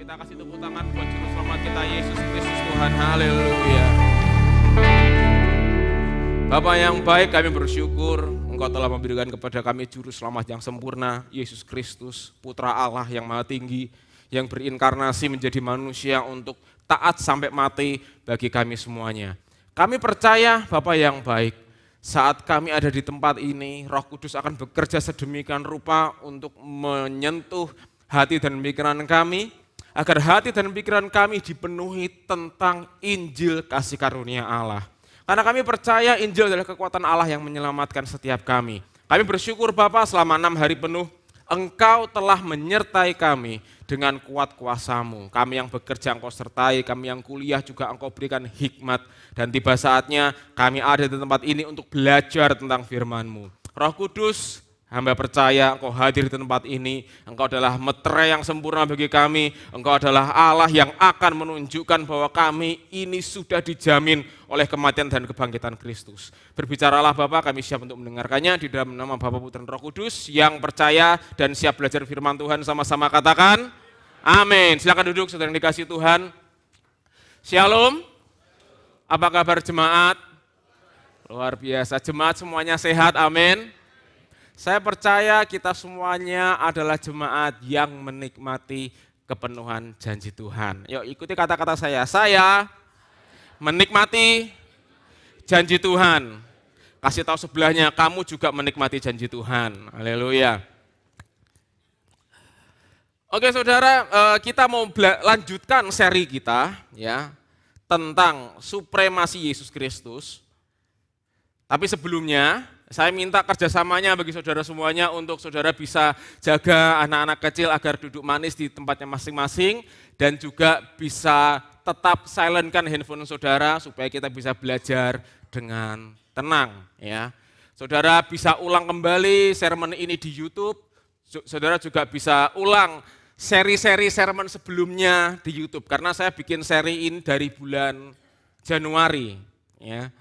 Kita kasih tepuk tangan buat Juru Selamat kita, Yesus Kristus Tuhan. Haleluya. Bapa yang baik, kami bersyukur Engkau telah memberikan kepada kami Juru Selamat yang sempurna, Yesus Kristus, Putra Allah yang Maha Tinggi, yang berinkarnasi menjadi manusia untuk taat sampai mati bagi kami semuanya. Kami percaya Bapa yang baik, saat kami ada di tempat ini, Roh Kudus akan bekerja sedemikian rupa untuk menyentuh hati dan pikiran kami, agar hati dan pikiran kami dipenuhi tentang Injil kasih karunia Allah. Karena kami percaya Injil adalah kekuatan Allah yang menyelamatkan setiap kami. Kami bersyukur Bapa, selama 6 hari penuh Engkau telah menyertai kami dengan kuat kuasa-Mu. Kami yang bekerja Engkau sertai, kami yang kuliah juga Engkau berikan hikmat. Dan tiba saatnya kami ada di tempat ini untuk belajar tentang firman-Mu. Roh Kudus, hamba percaya Engkau hadir di tempat ini. Engkau adalah meterai yang sempurna bagi kami. Engkau adalah Allah yang akan menunjukkan bahwa kami ini sudah dijamin oleh kematian dan kebangkitan Kristus. Berbicaralah Bapak, kami siap untuk mendengarkannya di dalam nama Bapa, Putra, dan Roh Kudus yang percaya dan siap belajar firman Tuhan. Sama-sama katakan amin. Silakan duduk saudara yang dikasihi Tuhan. Shalom. Apa kabar jemaat? Luar biasa, jemaat semuanya sehat, amin. Saya percaya kita semuanya adalah jemaat yang menikmati kepenuhan janji Tuhan. Yuk ikuti kata-kata saya menikmati janji Tuhan. Kasih tahu sebelahnya, kamu juga menikmati janji Tuhan. Haleluya. Oke saudara, kita mau lanjutkan seri kita ya tentang supremasi Yesus Kristus. Tapi sebelumnya, saya minta kerjasamanya bagi saudara semuanya untuk saudara bisa jaga anak-anak kecil agar duduk manis di tempatnya masing-masing dan juga bisa tetap silentkan handphone saudara supaya kita bisa belajar dengan tenang ya. Saudara bisa ulang kembali sermon ini di YouTube. Saudara juga bisa ulang seri-seri sermon sebelumnya di YouTube karena saya bikin seri ini dari bulan Januari ya.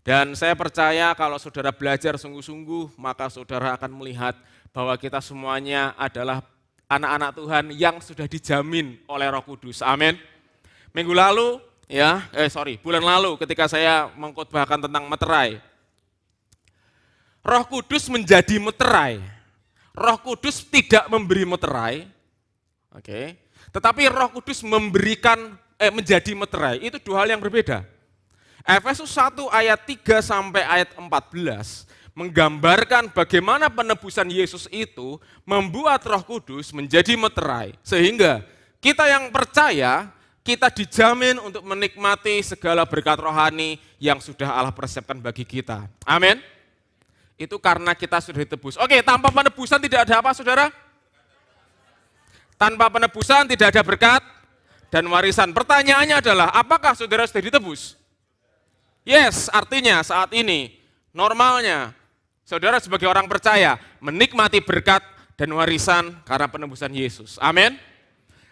Dan saya percaya kalau saudara belajar sungguh-sungguh, maka saudara akan melihat bahwa kita semuanya adalah anak-anak Tuhan yang sudah dijamin oleh Roh Kudus. Amin. Minggu lalu, bulan lalu ketika saya mengkhotbahkan tentang meterai. Roh Kudus menjadi meterai. Roh Kudus tidak memberi meterai. Oke. Tetapi Roh Kudus menjadi meterai. Itu dua hal yang berbeda. Efesus 1 ayat 3 sampai ayat 14 menggambarkan bagaimana penebusan Yesus itu membuat Roh Kudus menjadi meterai. Sehingga kita yang percaya, kita dijamin untuk menikmati segala berkat rohani yang sudah Allah persiapkan bagi kita. Amin. Itu karena kita sudah ditebus. Oke, tanpa penebusan tidak ada apa saudara? Tanpa penebusan tidak ada berkat dan warisan. Pertanyaannya adalah, apakah saudara sudah ditebus? Yes, artinya saat ini normalnya saudara sebagai orang percaya menikmati berkat dan warisan karena penebusan Yesus. Amin.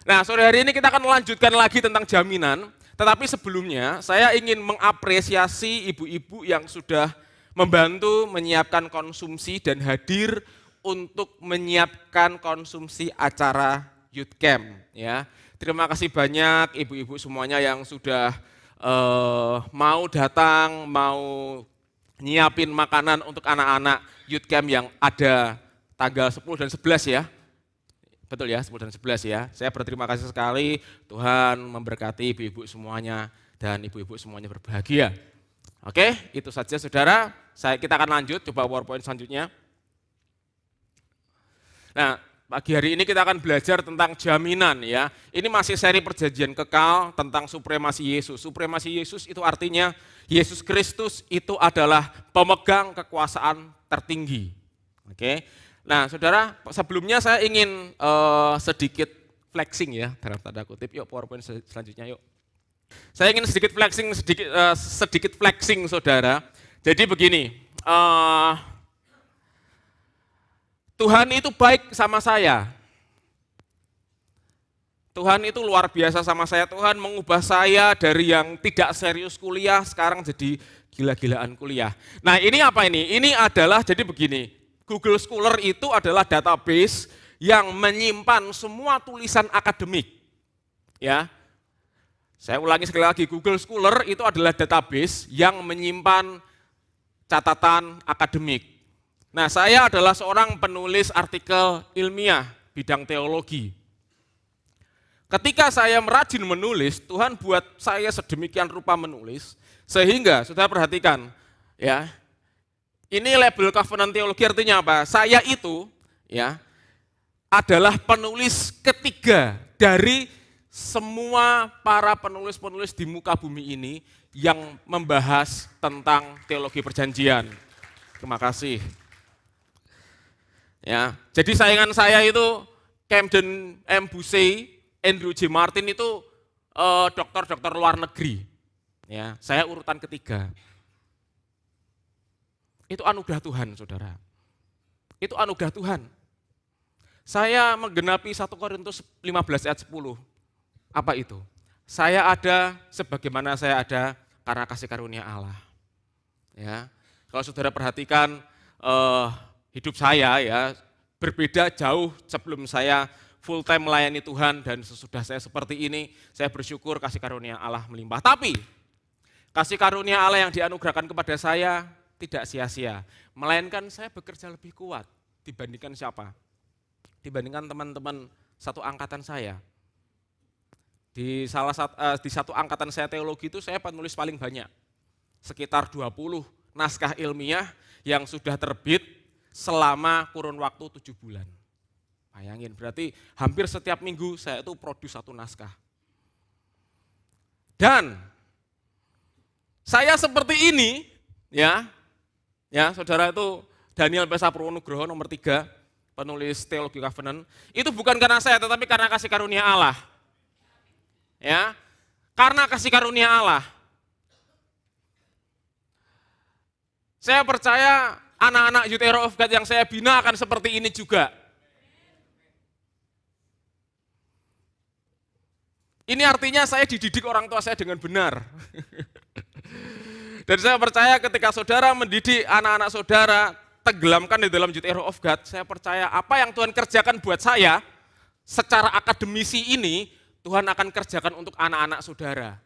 Nah, sore hari ini kita akan melanjutkan lagi tentang jaminan, tetapi sebelumnya saya ingin mengapresiasi ibu-ibu yang sudah membantu menyiapkan konsumsi dan hadir untuk menyiapkan konsumsi acara Youth Camp ya. Terima kasih banyak ibu-ibu semuanya yang sudah mau datang, mau nyiapin makanan untuk anak-anak Youth Camp yang ada tanggal 10 dan 11 ya. Betul ya, 10 dan 11 ya. Saya berterima kasih sekali, Tuhan memberkati ibu-ibu semuanya dan ibu-ibu semuanya berbahagia. Oke, itu saja saudara. Kita akan lanjut, coba PowerPoint selanjutnya. Nah, pagi hari ini kita akan belajar tentang jaminan ya. Ini masih seri perjanjian kekal tentang supremasi Yesus. Supremasi Yesus itu artinya Yesus Kristus itu adalah pemegang kekuasaan tertinggi. Oke. Nah, saudara, sebelumnya saya ingin sedikit flexing ya dalam tanda kutip. Yuk PowerPoint selanjutnya yuk. Saya ingin sedikit flexing saudara. Jadi begini. Tuhan itu baik sama saya. Tuhan itu luar biasa sama saya. Tuhan mengubah saya dari yang tidak serius kuliah, sekarang jadi gila-gilaan kuliah. Nah ini apa ini? Ini adalah, jadi begini, Google Scholar itu adalah database yang menyimpan semua tulisan akademik. Ya, saya ulangi sekali lagi, Google Scholar itu adalah database yang menyimpan catatan akademik. Nah, saya adalah seorang penulis artikel ilmiah bidang teologi. Ketika saya merajin menulis, Tuhan buat saya sedemikian rupa menulis, sehingga, saudara perhatikan, ya, ini label Covenant Teologi artinya apa? Saya itu, ya, adalah penulis ketiga dari semua para penulis-penulis di muka bumi ini yang membahas tentang teologi perjanjian. Terima kasih. Ya, jadi saingan saya itu Camden M. Bussey, Andrew J. Martin itu dokter-dokter luar negeri. Ya, saya urutan ketiga. Itu anugerah Tuhan, saudara. Itu anugerah Tuhan. Saya menggenapi 1 Korintus 15 ayat 10. Apa itu? Saya ada sebagaimana saya ada karena kasih karunia Allah. Ya, kalau saudara perhatikan hidup saya ya berbeda jauh sebelum saya full time melayani Tuhan dan sesudah saya seperti ini, saya bersyukur kasih karunia Allah melimpah. Tapi kasih karunia Allah yang dianugerahkan kepada saya tidak sia-sia, melainkan saya bekerja lebih kuat dibandingkan siapa? Dibandingkan teman-teman satu angkatan saya. Di satu angkatan saya teologi itu saya penulis paling banyak. Sekitar 20 naskah ilmiah yang sudah terbit selama kurun waktu 7 bulan. Bayangin, berarti hampir setiap minggu saya itu produce satu naskah. Dan saya seperti ini, ya saudara itu Daniel Pesa Purwonugroho nomor 3, penulis Teologi Covenant, itu bukan karena saya tetapi karena kasih karunia Allah. Ya, karena kasih karunia Allah. Saya percaya anak-anak Youth Hero of God yang saya bina akan seperti ini juga. Ini artinya saya dididik orang tua saya dengan benar. Dan saya percaya ketika saudara mendidik anak-anak saudara, tenggelamkan di dalam Youth Hero of God, saya percaya apa yang Tuhan kerjakan buat saya, secara akademisi ini, Tuhan akan kerjakan untuk anak-anak saudara.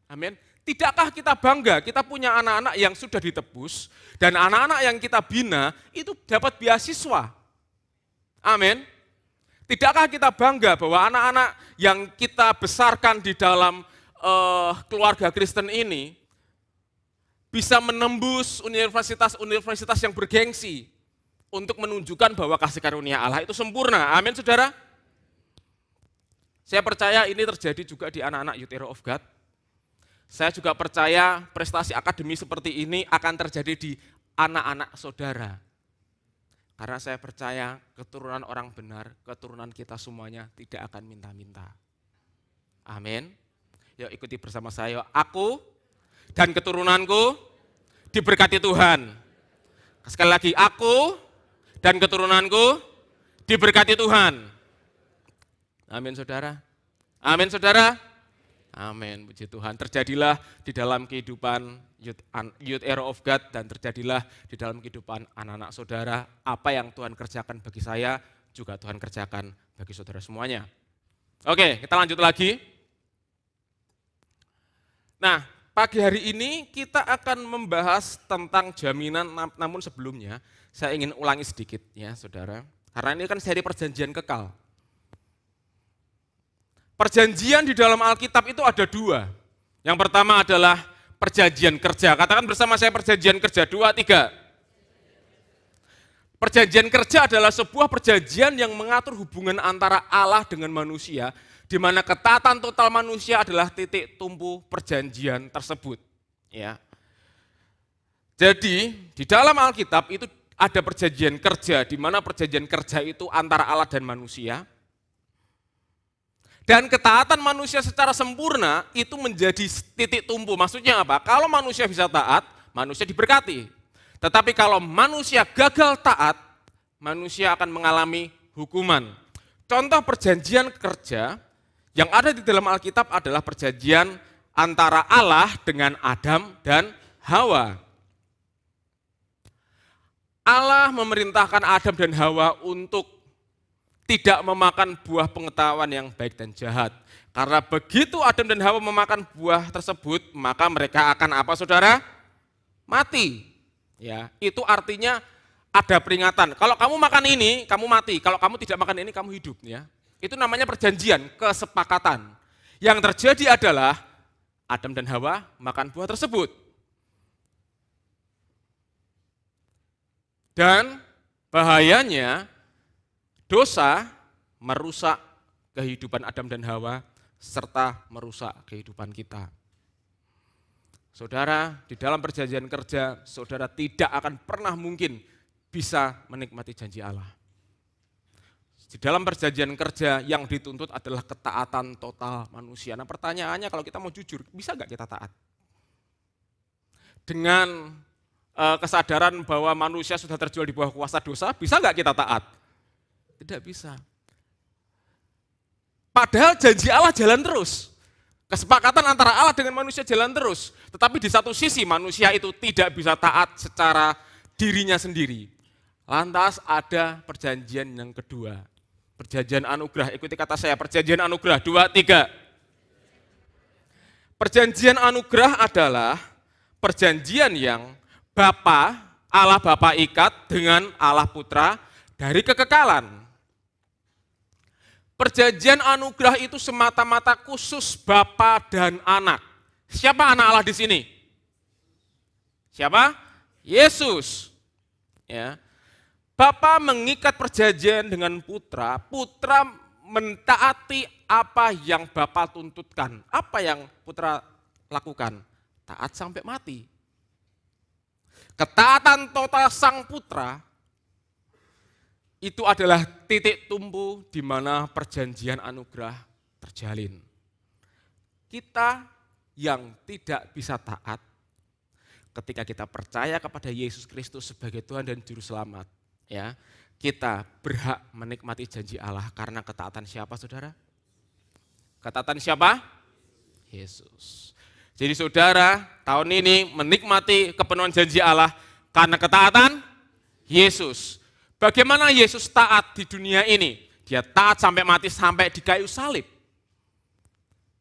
Amin. Tidakkah kita bangga, kita punya anak-anak yang sudah ditebus, dan anak-anak yang kita bina itu dapat beasiswa. Amin. Tidakkah kita bangga bahwa anak-anak yang kita besarkan di dalam keluarga Kristen ini bisa menembus universitas-universitas yang bergengsi untuk menunjukkan bahwa kasih karunia Allah itu sempurna. Amin, saudara. Saya percaya ini terjadi juga di anak-anak Youth Hero of God. Saya juga percaya prestasi akademi seperti ini akan terjadi di anak-anak saudara. Karena saya percaya keturunan orang benar, keturunan kita semuanya tidak akan minta-minta. Amin. Yuk ikuti bersama saya. Aku dan keturunanku diberkati Tuhan. Sekali lagi, aku dan keturunanku diberkati Tuhan. Amin, saudara. Amin, saudara. Amin, puji Tuhan. Terjadilah di dalam kehidupan Youth Hero of God dan terjadilah di dalam kehidupan anak-anak saudara. Apa yang Tuhan kerjakan bagi saya, juga Tuhan kerjakan bagi saudara semuanya. Oke, kita lanjut lagi. Nah, pagi hari ini kita akan membahas tentang jaminan, namun sebelumnya saya ingin ulangi sedikit ya saudara. Karena ini kan seri perjanjian kekal. Perjanjian di dalam Alkitab itu ada 2. Yang pertama adalah perjanjian kerja. Katakan bersama saya perjanjian kerja, 2, 3. Perjanjian kerja adalah sebuah perjanjian yang mengatur hubungan antara Allah dengan manusia, di mana ketaatan total manusia adalah titik tumpu perjanjian tersebut. Ya. Jadi di dalam Alkitab itu ada perjanjian kerja, di mana perjanjian kerja itu antara Allah dan manusia. Dan ketaatan manusia secara sempurna itu menjadi titik tumpu. Maksudnya apa? Kalau manusia bisa taat, manusia diberkati. Tetapi kalau manusia gagal taat, manusia akan mengalami hukuman. Contoh perjanjian kerja yang ada di dalam Alkitab adalah perjanjian antara Allah dengan Adam dan Hawa. Allah memerintahkan Adam dan Hawa untuk tidak memakan buah pengetahuan yang baik dan jahat. Karena begitu Adam dan Hawa memakan buah tersebut, maka mereka akan apa saudara? Mati. Ya, itu artinya ada peringatan. Kalau kamu makan ini, kamu mati. Kalau kamu tidak makan ini, kamu hidup. Ya, itu namanya perjanjian, kesepakatan. Yang terjadi adalah Adam dan Hawa makan buah tersebut. Dan bahayanya dosa merusak kehidupan Adam dan Hawa serta merusak kehidupan kita. Saudara, di dalam perjanjian kerja, saudara tidak akan pernah mungkin bisa menikmati janji Allah. Di dalam perjanjian kerja yang dituntut adalah ketaatan total manusia. Nah pertanyaannya kalau kita mau jujur, bisa nggak kita taat? Dengan kesadaran bahwa manusia sudah terjual di bawah kuasa dosa, bisa nggak kita taat? Tidak bisa. Padahal janji Allah jalan terus. Kesepakatan antara Allah dengan manusia jalan terus. Tetapi di satu sisi manusia itu tidak bisa taat secara dirinya sendiri. Lantas ada perjanjian yang kedua. Perjanjian anugerah, ikuti kata saya, perjanjian anugerah, 2, 3. Perjanjian anugerah adalah perjanjian yang Allah Bapa ikat dengan Allah Putra dari kekekalan. Perjanjian anugerah itu semata-mata khusus Bapa dan Anak. Siapa anak Allah di sini? Siapa? Yesus. Ya. Bapa mengikat perjanjian dengan Putra, Putra mentaati apa yang Bapa tuntutkan. Apa yang Putra lakukan? Taat sampai mati. Ketaatan total Sang Putra itu adalah titik tumpu di mana perjanjian anugerah terjalin. Kita yang tidak bisa taat ketika kita percaya kepada Yesus Kristus sebagai Tuhan dan Juru Selamat, ya, kita berhak menikmati janji Allah karena ketaatan siapa, saudara? Ketaatan siapa? Yesus. Jadi saudara, tahun ini menikmati kepenuhan janji Allah karena ketaatan Yesus. Bagaimana Yesus taat di dunia ini? Dia taat sampai mati, sampai di kayu salib.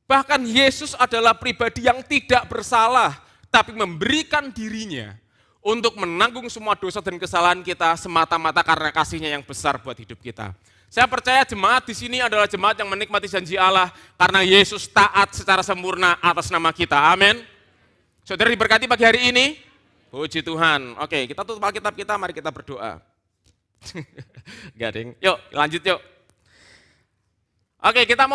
Bahkan Yesus adalah pribadi yang tidak bersalah, tapi memberikan dirinya untuk menanggung semua dosa dan kesalahan kita semata-mata karena kasih-Nya yang besar buat hidup kita. Saya percaya jemaat di sini adalah jemaat yang menikmati janji Allah karena Yesus taat secara sempurna atas nama kita. Amin. Saudara diberkati pagi hari ini. Puji Tuhan. Oke, kita tutup Alkitab kita, mari kita berdoa. Garing. Yuk, lanjut yuk. Oke, kita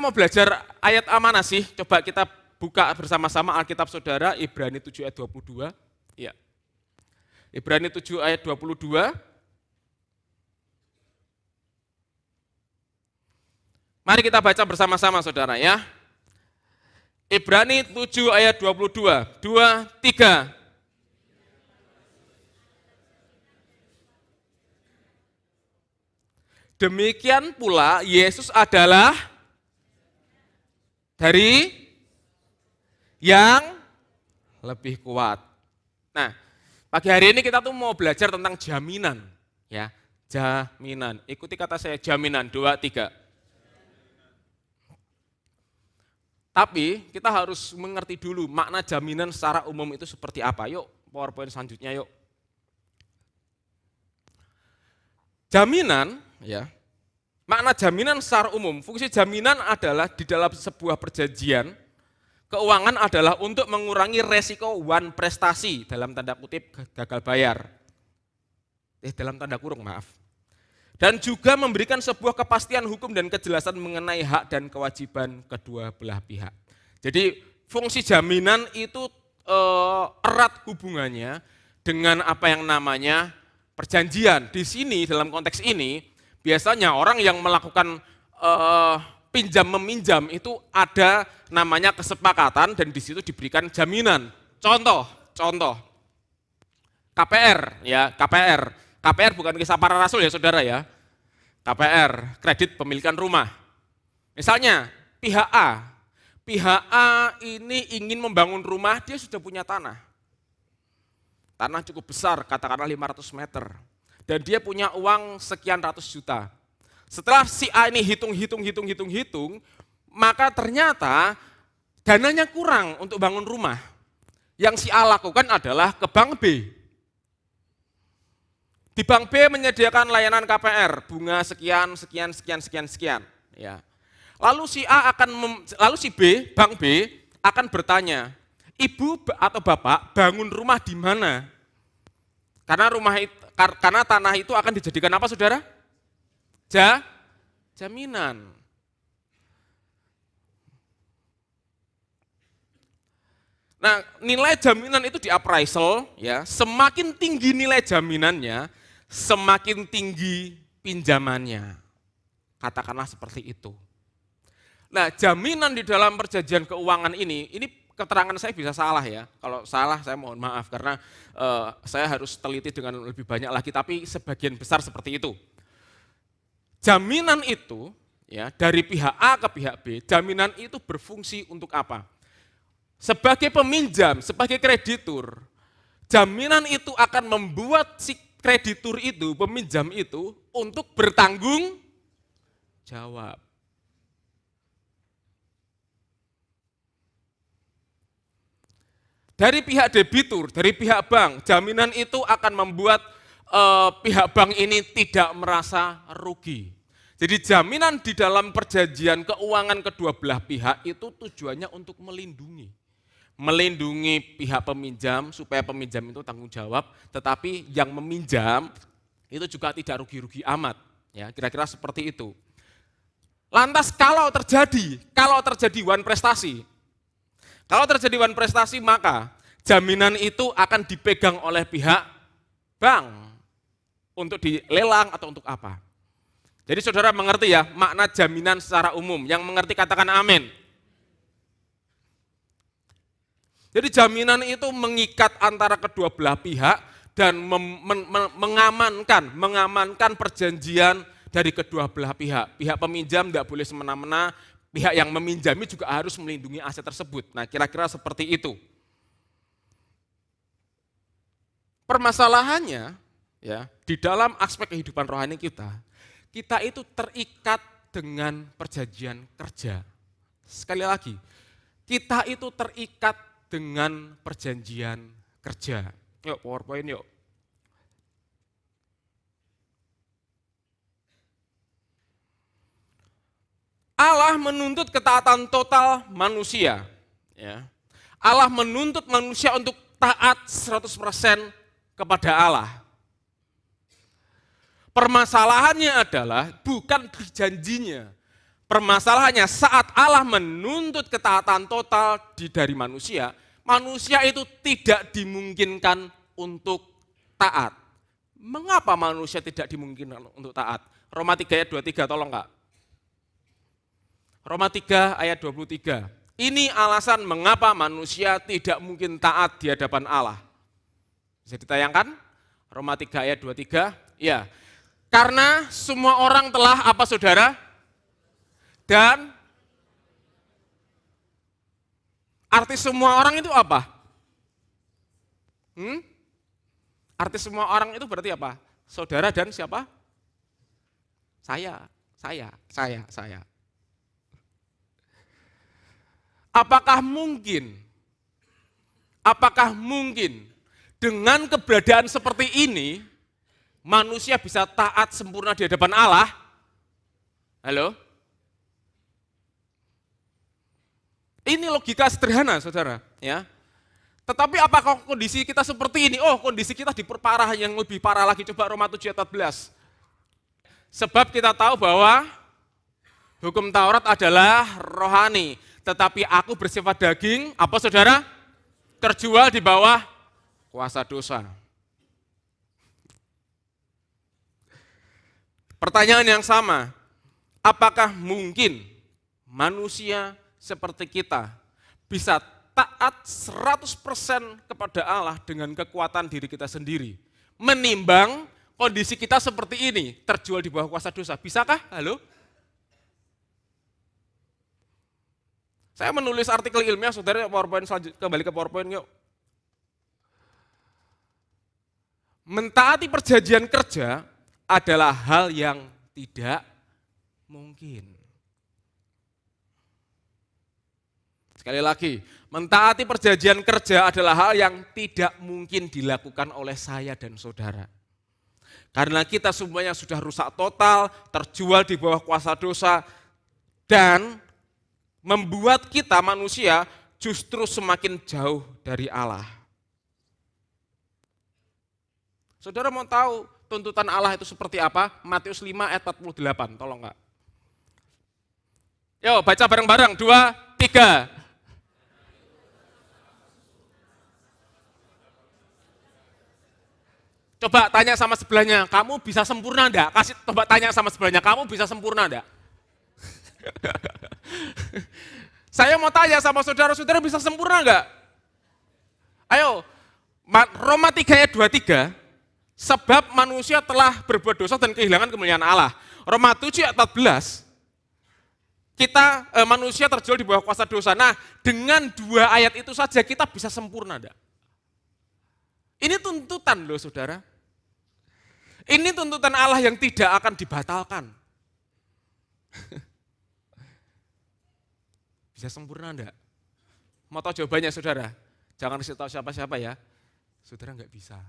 mau belajar ayat mana sih? Coba kita buka bersama-sama Alkitab saudara, Ibrani 7 ayat 22. Ya. Ibrani 7 ayat 22. Mari kita baca bersama-sama saudara ya. Ibrani 7 ayat 22. 2, 3. Demikian pula Yesus adalah dari yang lebih kuat. Nah, pagi hari ini kita tuh mau belajar tentang jaminan, ya, jaminan. Ikuti kata saya, jaminan, 2, 3. Tapi kita harus mengerti dulu makna jaminan secara umum itu seperti apa. Yuk, PowerPoint selanjutnya yuk. Jaminan, ya. Makna jaminan secara umum, fungsi jaminan adalah di dalam sebuah perjanjian, keuangan adalah untuk mengurangi resiko wan prestasi, dalam tanda kutip gagal bayar. Dalam tanda kurung, maaf. Dan juga memberikan sebuah kepastian hukum dan kejelasan mengenai hak dan kewajiban kedua belah pihak. Jadi fungsi jaminan itu erat hubungannya dengan apa yang namanya perjanjian. Di sini dalam konteks ini biasanya orang yang melakukan pinjam meminjam itu ada namanya kesepakatan dan di situ diberikan jaminan. Contoh KPR ya, KPR bukan kisah para rasul ya saudara ya. KPR, kredit pemilikan rumah. Misalnya pihak A ini ingin membangun rumah, dia sudah punya tanah. Tanah cukup besar, katakanlah 500 meter. Dan dia punya uang sekian ratus juta. Setelah si A ini hitung, maka ternyata dananya kurang untuk bangun rumah. Yang si A lakukan adalah ke Bank B. Di Bank B menyediakan layanan KPR, bunga sekian. Ya. Lalu si B, Bank B akan bertanya, Ibu atau Bapak bangun rumah di mana? Karena tanah itu akan dijadikan apa, saudara? Jaminan. Nah, nilai jaminan itu di appraisal, ya. Semakin tinggi nilai jaminannya, semakin tinggi pinjamannya. Katakanlah seperti itu. Nah, jaminan di dalam perjanjian keuangan ini keterangan saya bisa salah ya. Kalau salah saya mohon maaf karena saya harus teliti dengan lebih banyak lagi, tapi sebagian besar seperti itu. Jaminan itu ya dari pihak A ke pihak B, jaminan itu berfungsi untuk apa? Sebagai peminjam, sebagai kreditur, jaminan itu akan membuat si kreditur itu, peminjam itu untuk bertanggung jawab. Dari pihak debitur, dari pihak bank, jaminan itu akan membuat pihak bank ini tidak merasa rugi. Jadi jaminan di dalam perjanjian keuangan kedua belah pihak itu tujuannya untuk melindungi pihak peminjam supaya peminjam itu tanggung jawab, tetapi yang meminjam itu juga tidak rugi-rugi amat. Ya, kira-kira seperti itu. Lantas kalau terjadi wan prestasi, maka jaminan itu akan dipegang oleh pihak bank untuk dilelang atau untuk apa. Jadi saudara mengerti ya makna jaminan secara umum, yang mengerti katakan amin. Jadi jaminan itu mengikat antara kedua belah pihak dan mengamankan perjanjian dari kedua belah pihak. Pihak peminjam tidak boleh semena-mena, pihak yang meminjami juga harus melindungi aset tersebut. Nah, kira-kira seperti itu. Permasalahannya ya, di dalam aspek kehidupan rohani kita itu terikat dengan perjanjian kerja. Sekali lagi, kita itu terikat dengan perjanjian kerja. Yuk, PowerPoint yuk. Allah menuntut ketaatan total manusia. Ya. Allah menuntut manusia untuk taat 100% kepada Allah. Permasalahannya adalah bukan janjinya. Permasalahannya saat Allah menuntut ketaatan total dari manusia, manusia itu tidak dimungkinkan untuk taat. Mengapa manusia tidak dimungkinkan untuk taat? Roma 3 ayat 23, tolong Kak. Roma 3 ayat 23. Ini alasan mengapa manusia tidak mungkin taat di hadapan Allah. Bisa ditayangkan? Roma 3 ayat 23. Ya. Karena semua orang telah apa saudara? Dan arti semua orang itu apa? Arti semua orang itu berarti apa? Saudara dan siapa? Saya. Apakah mungkin dengan keberadaan seperti ini manusia bisa taat sempurna di hadapan Allah? Halo? Ini logika sederhana, saudara. Ya. Tetapi apakah kondisi kita seperti ini? Oh, kondisi kita diperparah yang lebih parah lagi. Coba Roma 7 ayat 14. Sebab kita tahu bahwa hukum Taurat adalah rohani, tetapi aku bersifat daging, apa saudara? Terjual di bawah kuasa dosa. Pertanyaan yang sama, apakah mungkin manusia seperti kita bisa taat 100% kepada Allah dengan kekuatan diri kita sendiri, menimbang kondisi kita seperti ini, terjual di bawah kuasa dosa? Bisakah? Halo? Saya menulis artikel ilmiah, saudara, PowerPoint selanjutnya, kembali ke PowerPoint yuk. Mentaati perjanjian kerja adalah hal yang tidak mungkin. Sekali lagi, mentaati perjanjian kerja adalah hal yang tidak mungkin dilakukan oleh saya dan saudara. Karena kita semuanya sudah rusak total, terjual di bawah kuasa dosa, dan membuat kita manusia justru semakin jauh dari Allah. Saudara mau tahu tuntutan Allah itu seperti apa? Matius 5 ayat 48, tolong Kak. Yo, baca bareng-bareng, 2, 3. Coba tanya sama sebelahnya, kamu bisa sempurna enggak? Coba tanya sama sebelahnya, kamu bisa sempurna enggak? Saya mau tanya sama saudara-saudara, bisa sempurna enggak? Ayo, Roma 3 ayat 23, sebab manusia telah berbuat dosa dan kehilangan kemuliaan Allah. Roma 7 ayat 14, manusia terjual di bawah kuasa dosa. Nah, dengan 2 ayat itu saja kita bisa sempurna enggak? Ini tuntutan loh saudara. Ini tuntutan Allah yang tidak akan dibatalkan. Bisa sempurna enggak? Mau tahu jawabannya saudara? Jangan kasih tahu siapa-siapa ya. Saudara enggak bisa.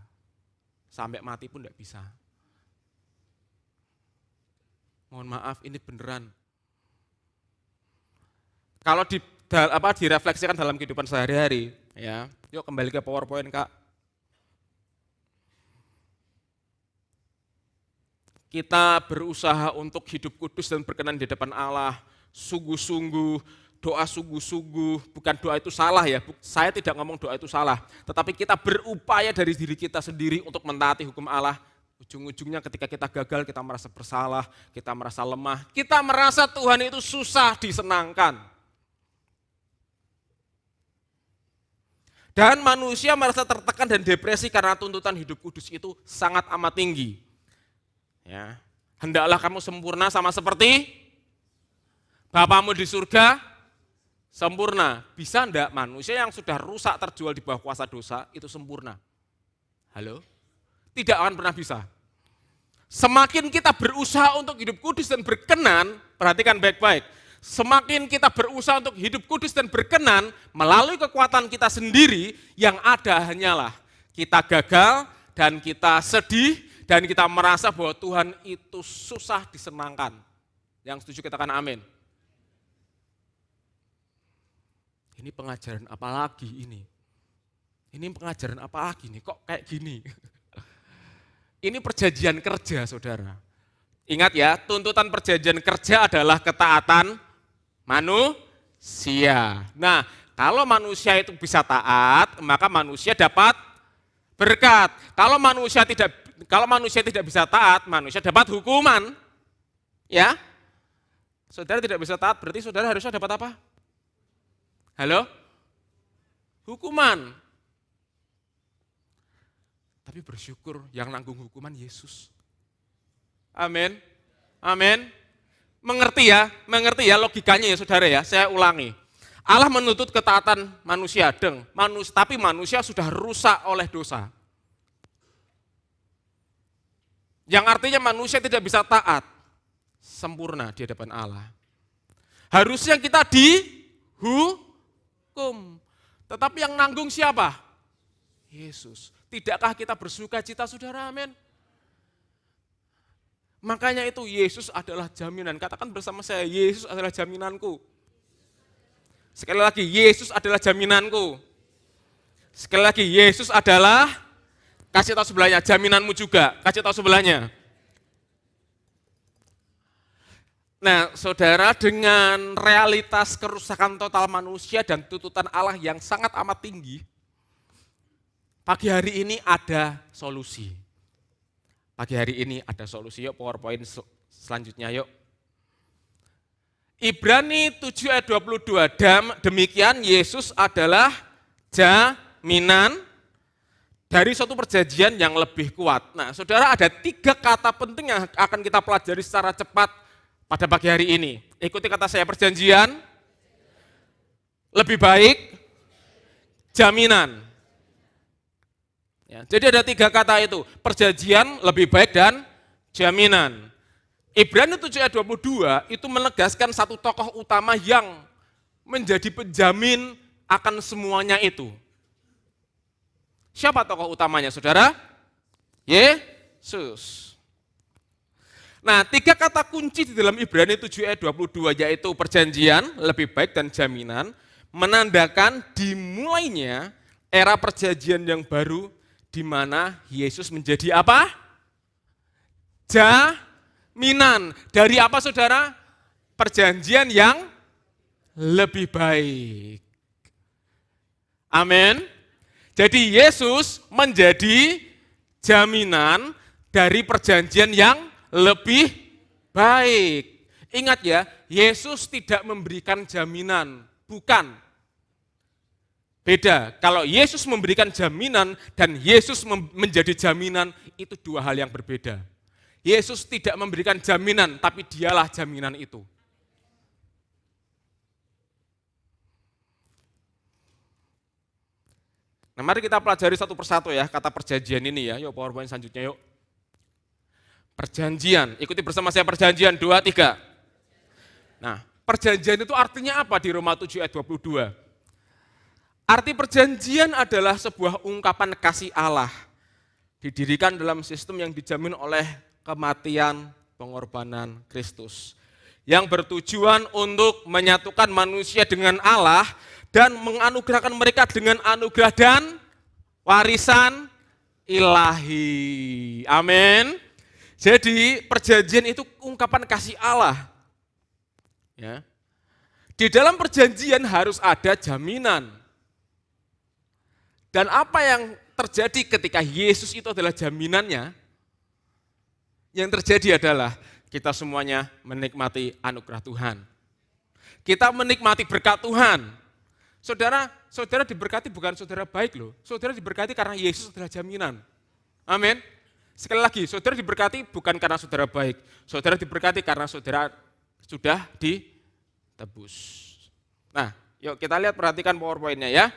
Sampai mati pun enggak bisa. Mohon maaf, ini beneran. Kalau direfleksikan dalam kehidupan sehari-hari, ya. Yuk kembali ke PowerPoint Kak. Kita berusaha untuk hidup kudus dan berkenan di depan Allah, sungguh-sungguh, doa sungguh-sungguh, bukan doa itu salah ya, saya tidak ngomong doa itu salah, tetapi kita berupaya dari diri kita sendiri untuk mentaati hukum Allah. Ujung-ujungnya ketika kita gagal, kita merasa bersalah, kita merasa lemah, kita merasa Tuhan itu susah disenangkan. Dan manusia merasa tertekan dan depresi karena tuntutan hidup kudus itu sangat amat tinggi. Ya, hendaklah kamu sempurna sama seperti Bapamu di surga sempurna. Bisa enggak manusia yang sudah rusak terjual di bawah kuasa dosa itu sempurna? Halo? Tidak akan pernah bisa. Semakin kita berusaha untuk hidup kudus dan berkenan, perhatikan baik-baik. Semakin kita berusaha untuk hidup kudus dan berkenan melalui kekuatan kita sendiri, yang ada hanyalah kita gagal dan kita sedih, dan kita merasa bahwa Tuhan itu susah disenangkan. Yang setuju katakan amin. Ini pengajaran apa lagi ini? Ini pengajaran apa lagi nih? Kok kayak gini? Ini perjanjian kerja saudara. Ingat ya, tuntutan perjanjian kerja adalah ketaatan manusia. Nah, kalau manusia itu bisa taat, maka manusia dapat berkat. Kalau manusia tidak bisa taat, manusia dapat hukuman. Ya. Saudara tidak bisa taat, berarti saudara harusnya dapat apa? Halo? Hukuman. Tapi bersyukur yang nanggung hukuman Yesus. Amin. Amin. Mengerti ya logikanya ya saudara ya, saya ulangi. Allah menuntut ketaatan manusia, tapi manusia sudah rusak oleh dosa. Yang artinya manusia tidak bisa taat sempurna di hadapan Allah. Harusnya kita dihukum. Tetapi yang nanggung siapa? Yesus. Tidakkah kita bersuka cita saudara? Amin. Makanya itu Yesus adalah jaminan. Katakan bersama saya, Yesus adalah jaminanku. Sekali lagi, Yesus adalah jaminanku. Sekali lagi, Yesus adalah, kasih tahu sebelahnya, jaminanmu juga. Kasih tahu sebelahnya. Nah, saudara, dengan realitas kerusakan total manusia dan tuntutan Allah yang sangat amat tinggi, pagi hari ini ada solusi. Pagi hari ini ada solusi. Yuk PowerPoint selanjutnya yuk. Ibrani 7 ayat 22, demikian Yesus adalah jaminan dari suatu perjanjian yang lebih kuat. Nah saudara, ada 3 kata penting yang akan kita pelajari secara cepat pada pagi hari ini. Ikuti kata saya, perjanjian, lebih baik, jaminan. Ya, jadi ada 3 kata itu, perjanjian, lebih baik, dan jaminan. Ibrani 7 ayat 22 itu menegaskan satu tokoh utama yang menjadi penjamin akan semuanya itu. Siapa tokoh utamanya, saudara? Yesus. Nah, 3 kata kunci di dalam Ibrani 7 ayat 22 yaitu perjanjian, lebih baik dan jaminan, menandakan dimulainya era perjanjian yang baru di mana Yesus menjadi apa? Jaminan. Dari apa, saudara? Perjanjian yang lebih baik. Amin. Jadi Yesus menjadi jaminan dari perjanjian yang lebih baik. Ingat ya, Yesus tidak memberikan jaminan, bukan. Beda, kalau Yesus memberikan jaminan dan Yesus menjadi jaminan, itu dua hal yang berbeda. Yesus tidak memberikan jaminan, tapi dialah jaminan itu. Nah, mari kita pelajari satu persatu ya, kata perjanjian ini ya. Yuk, PowerPoint selanjutnya yuk. Perjanjian, ikuti bersama saya perjanjian, 2, 3. Nah, perjanjian itu artinya apa di Roma 7 ayat 22? Arti perjanjian adalah sebuah ungkapan kasih Allah. Didirikan dalam sistem yang dijamin oleh kematian pengorbanan Kristus. Yang bertujuan untuk menyatukan manusia dengan Allah dan menganugerahkan mereka dengan anugerah dan warisan ilahi. Amin. Jadi perjanjian itu ungkapan kasih Allah. Ya. Di dalam perjanjian harus ada jaminan. Dan apa yang terjadi ketika Yesus itu adalah jaminannya? Yang terjadi adalah kita semuanya menikmati anugerah Tuhan. Kita menikmati berkat Tuhan. Saudara diberkati bukan saudara baik loh. Saudara diberkati karena Yesus adalah jaminan. Amin. Sekali lagi, saudara diberkati bukan karena saudara baik. Saudara diberkati karena saudara sudah ditebus. Nah, yuk kita lihat, perhatikan PowerPoint-nya ya.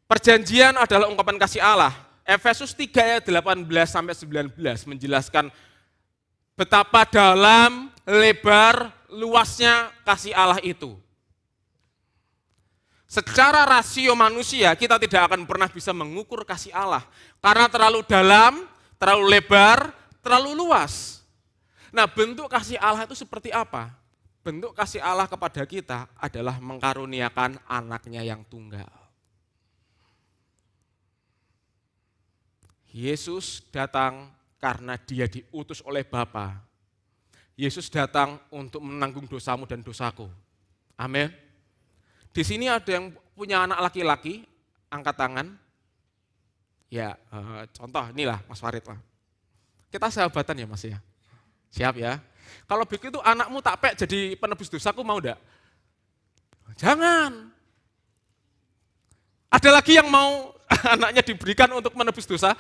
Perjanjian adalah ungkapan kasih Allah. Efesus 3 ayat 18-19 menjelaskan betapa dalam, lebar, luasnya kasih Allah itu. Secara rasio manusia, kita tidak akan pernah bisa mengukur kasih Allah. Karena terlalu dalam, terlalu lebar, terlalu luas. Nah, bentuk kasih Allah itu seperti apa? Bentuk kasih Allah kepada kita adalah mengkaruniakan anaknya yang tunggal. Yesus datang karena dia diutus oleh Bapa. Yesus datang untuk menanggung dosamu dan dosaku. Amin. Di sini ada yang punya anak laki-laki, angkat tangan. Ya, contoh inilah Mas Farid lah. Kita sahabatan ya Mas ya. Siap ya. Kalau begitu anakmu tak pek jadi penebus dosaku, mau enggak? Jangan. Ada lagi yang mau anaknya diberikan untuk menebus dosa?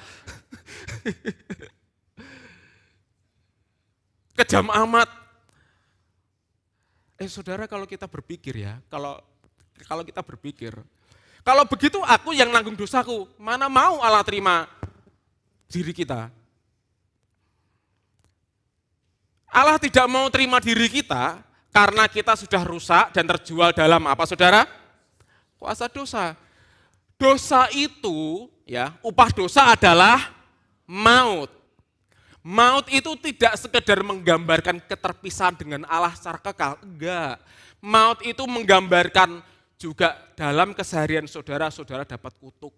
Kejam amat. Saudara, kalau kita berpikir ya, kalau kita berpikir, kalau begitu aku yang nanggung dosaku, mana mau Allah terima diri kita? Allah tidak mau terima diri kita karena kita sudah rusak dan terjual dalam apa, saudara? Kuasa dosa. Dosa itu, ya, upah dosa adalah maut. Maut itu tidak sekedar menggambarkan keterpisahan dengan Allah secara kekal, enggak. Maut itu menggambarkan juga dalam keseharian saudara dapat kutuk.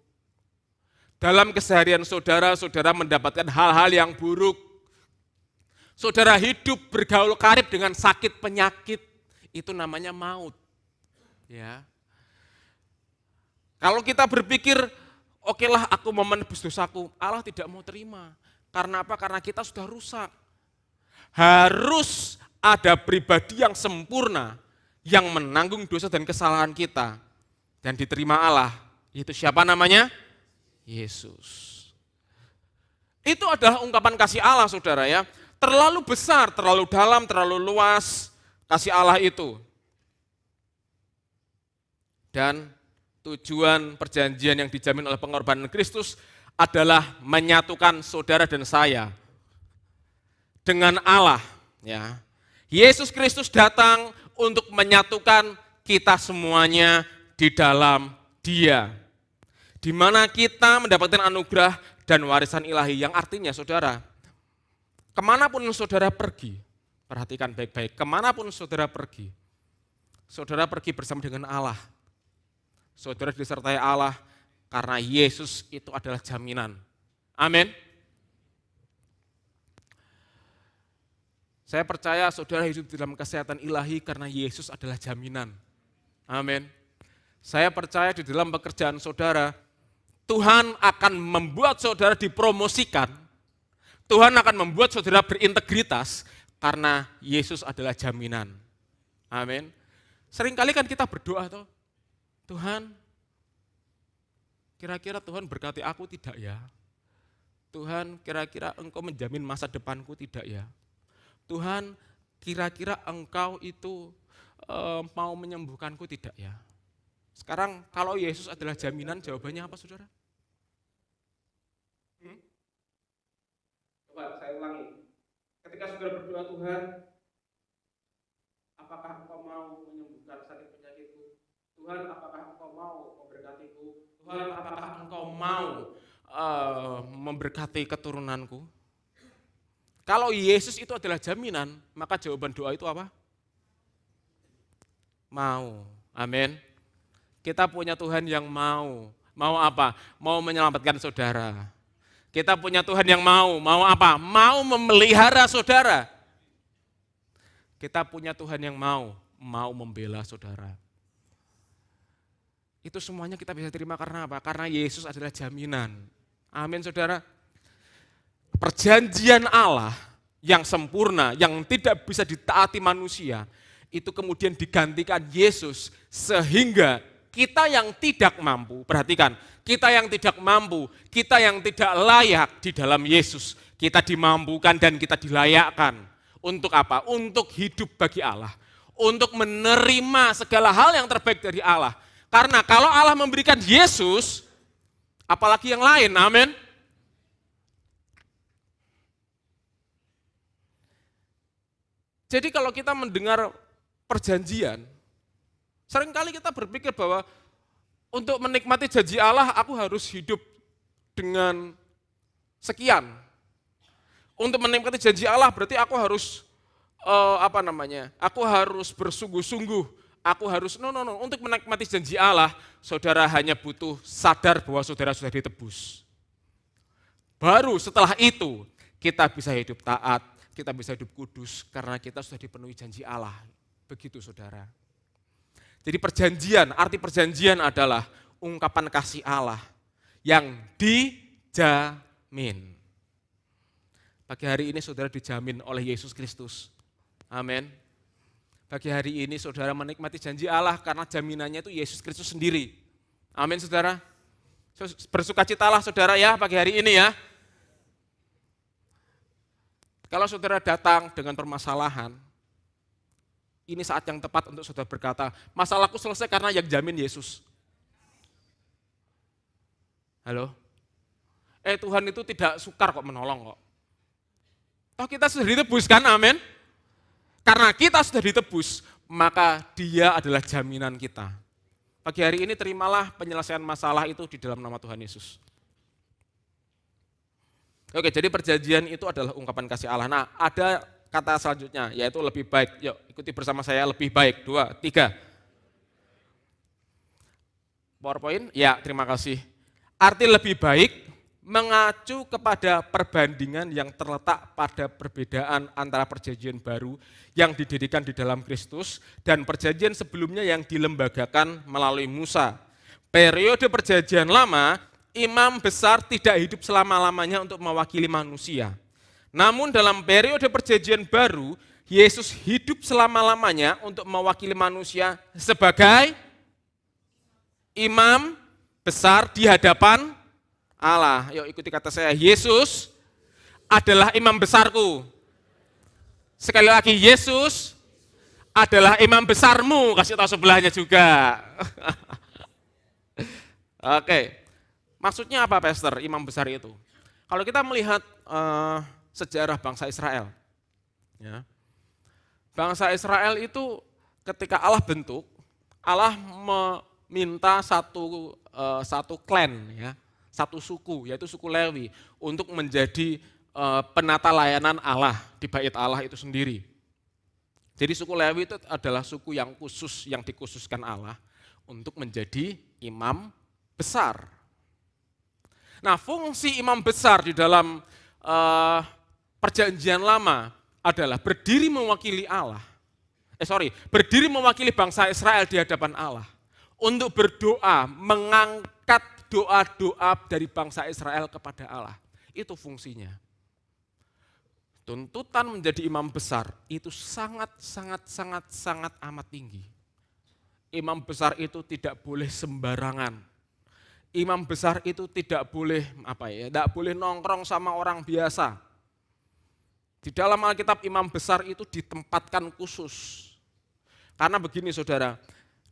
Dalam keseharian saudara mendapatkan hal-hal yang buruk. Saudara hidup bergaul karib dengan sakit penyakit, itu namanya maut. Ya. Kalau kita berpikir, okelah aku mau menebus dosaku, Allah tidak mau terima. Karena apa? Karena kita sudah rusak. Harus ada pribadi yang sempurna, yang menanggung dosa dan kesalahan kita dan diterima Allah. Itu siapa namanya? Yesus. Itu adalah ungkapan kasih Allah, saudara ya. Terlalu besar, terlalu dalam, terlalu luas kasih Allah itu. Dan tujuan perjanjian yang dijamin oleh pengorbanan Kristus adalah menyatukan saudara dan saya dengan Allah, ya. Yesus Kristus datang untuk menyatukan kita semuanya di dalam Dia. Di mana kita mendapatkan anugerah dan warisan ilahi, yang artinya saudara, kemanapun saudara pergi, perhatikan baik-baik, kemanapun saudara pergi bersama dengan Allah. Saudara disertai Allah karena Yesus itu adalah jaminan. Amin. Saya percaya saudara hidup dalam kesehatan ilahi karena Yesus adalah jaminan. Amin. Saya percaya di dalam pekerjaan saudara, Tuhan akan membuat saudara dipromosikan. Tuhan akan membuat saudara berintegritas karena Yesus adalah jaminan. Amin. Seringkali kan kita berdoa toh, Tuhan, kira-kira Tuhan berkati aku tidak ya? Tuhan, kira-kira Engkau menjamin masa depanku tidak ya? Tuhan, kira-kira Engkau itu mau menyembuhkanku tidak ya? Sekarang kalau Yesus adalah jaminan, jawabannya apa saudara? Coba saya ulangi. Ketika saudara berdoa, Tuhan, apakah Engkau mau menyembuhkan sakit penyakitku? Tuhan, apakah Engkau mau memberkatiku? Tuhan, apakah Engkau mau memberkati keturunanku? Kalau Yesus itu adalah jaminan, maka jawaban doa itu apa? Mau. Amin. Kita punya Tuhan yang mau. Mau apa? Mau menyelamatkan saudara. Kita punya Tuhan yang mau apa? Mau memelihara saudara. Kita punya Tuhan yang mau membela saudara. Itu semuanya kita bisa terima karena apa? Karena Yesus adalah jaminan. Amin saudara. Perjanjian Allah yang sempurna, yang tidak bisa ditaati manusia, itu kemudian digantikan Yesus sehingga kita yang tidak mampu, perhatikan, kita yang tidak mampu, kita yang tidak layak di dalam Yesus, kita dimampukan dan kita dilayakkan. Untuk apa? Untuk hidup bagi Allah, untuk menerima segala hal yang terbaik dari Allah. Karena kalau Allah memberikan Yesus, apalagi yang lain, amin. Jadi kalau kita mendengar perjanjian, seringkali kita berpikir bahwa untuk menikmati janji Allah, aku harus hidup dengan sekian. Untuk menikmati janji Allah berarti aku harus aku harus bersungguh-sungguh, aku harus Untuk menikmati janji Allah, saudara hanya butuh sadar bahwa saudara sudah ditebus. Baru setelah itu kita bisa hidup taat, kita bisa hidup kudus karena kita sudah dipenuhi janji Allah. Begitu saudara. Jadi arti perjanjian adalah ungkapan kasih Allah yang dijamin. Pagi hari ini saudara dijamin oleh Yesus Kristus. Amin. Pagi hari ini saudara menikmati janji Allah karena jaminannya itu Yesus Kristus sendiri. Amin saudara. Bersukacitalah saudara ya pagi hari ini ya. Kalau saudara datang dengan permasalahan, ini saat yang tepat untuk saudara berkata, masalahku selesai karena yang jamin Yesus. Halo? Tuhan itu tidak sukar kok menolong kok. Toh kita sudah ditebus kan, amin? Karena kita sudah ditebus, maka Dia adalah jaminan kita. Pagi hari ini terimalah penyelesaian masalah itu di dalam nama Tuhan Yesus. Oke, jadi perjanjian itu adalah ungkapan kasih Allah. Nah, ada kata selanjutnya, yaitu lebih baik. Yuk, ikuti bersama saya, lebih baik. 2, 3. PowerPoint? Ya, terima kasih. Arti lebih baik mengacu kepada perbandingan yang terletak pada perbedaan antara perjanjian baru yang didirikan di dalam Kristus dan perjanjian sebelumnya yang dilembagakan melalui Musa. Periode perjanjian lama, imam besar tidak hidup selama-lamanya untuk mewakili manusia. Namun dalam periode perjanjian baru, Yesus hidup selama-lamanya untuk mewakili manusia sebagai imam besar di hadapan Allah. Yuk ikuti kata saya, Yesus adalah imam besarku. Sekali lagi, Yesus adalah imam besarmu. Kasih tahu sebelahnya juga. Oke. Maksudnya apa, Pastor, imam besar itu? Kalau kita melihat sejarah bangsa Israel, Ya. Bangsa Israel itu ketika Allah bentuk, Allah meminta satu klan, ya, satu suku, yaitu suku Lewi, untuk menjadi penata layanan Allah di bait Allah itu sendiri. Jadi suku Lewi itu adalah suku yang khusus, yang dikhususkan Allah untuk menjadi imam besar. Nah, fungsi imam besar di dalam Perjanjian Lama adalah berdiri mewakili Allah. Berdiri mewakili bangsa Israel di hadapan Allah untuk berdoa, mengangkat doa-doa dari bangsa Israel kepada Allah. Itu fungsinya. Tuntutan menjadi imam besar itu sangat amat tinggi. Imam besar itu tidak boleh sembarangan. Imam besar itu tidak boleh tidak boleh nongkrong sama orang biasa. Di dalam Alkitab imam besar itu ditempatkan khusus. Karena begini saudara,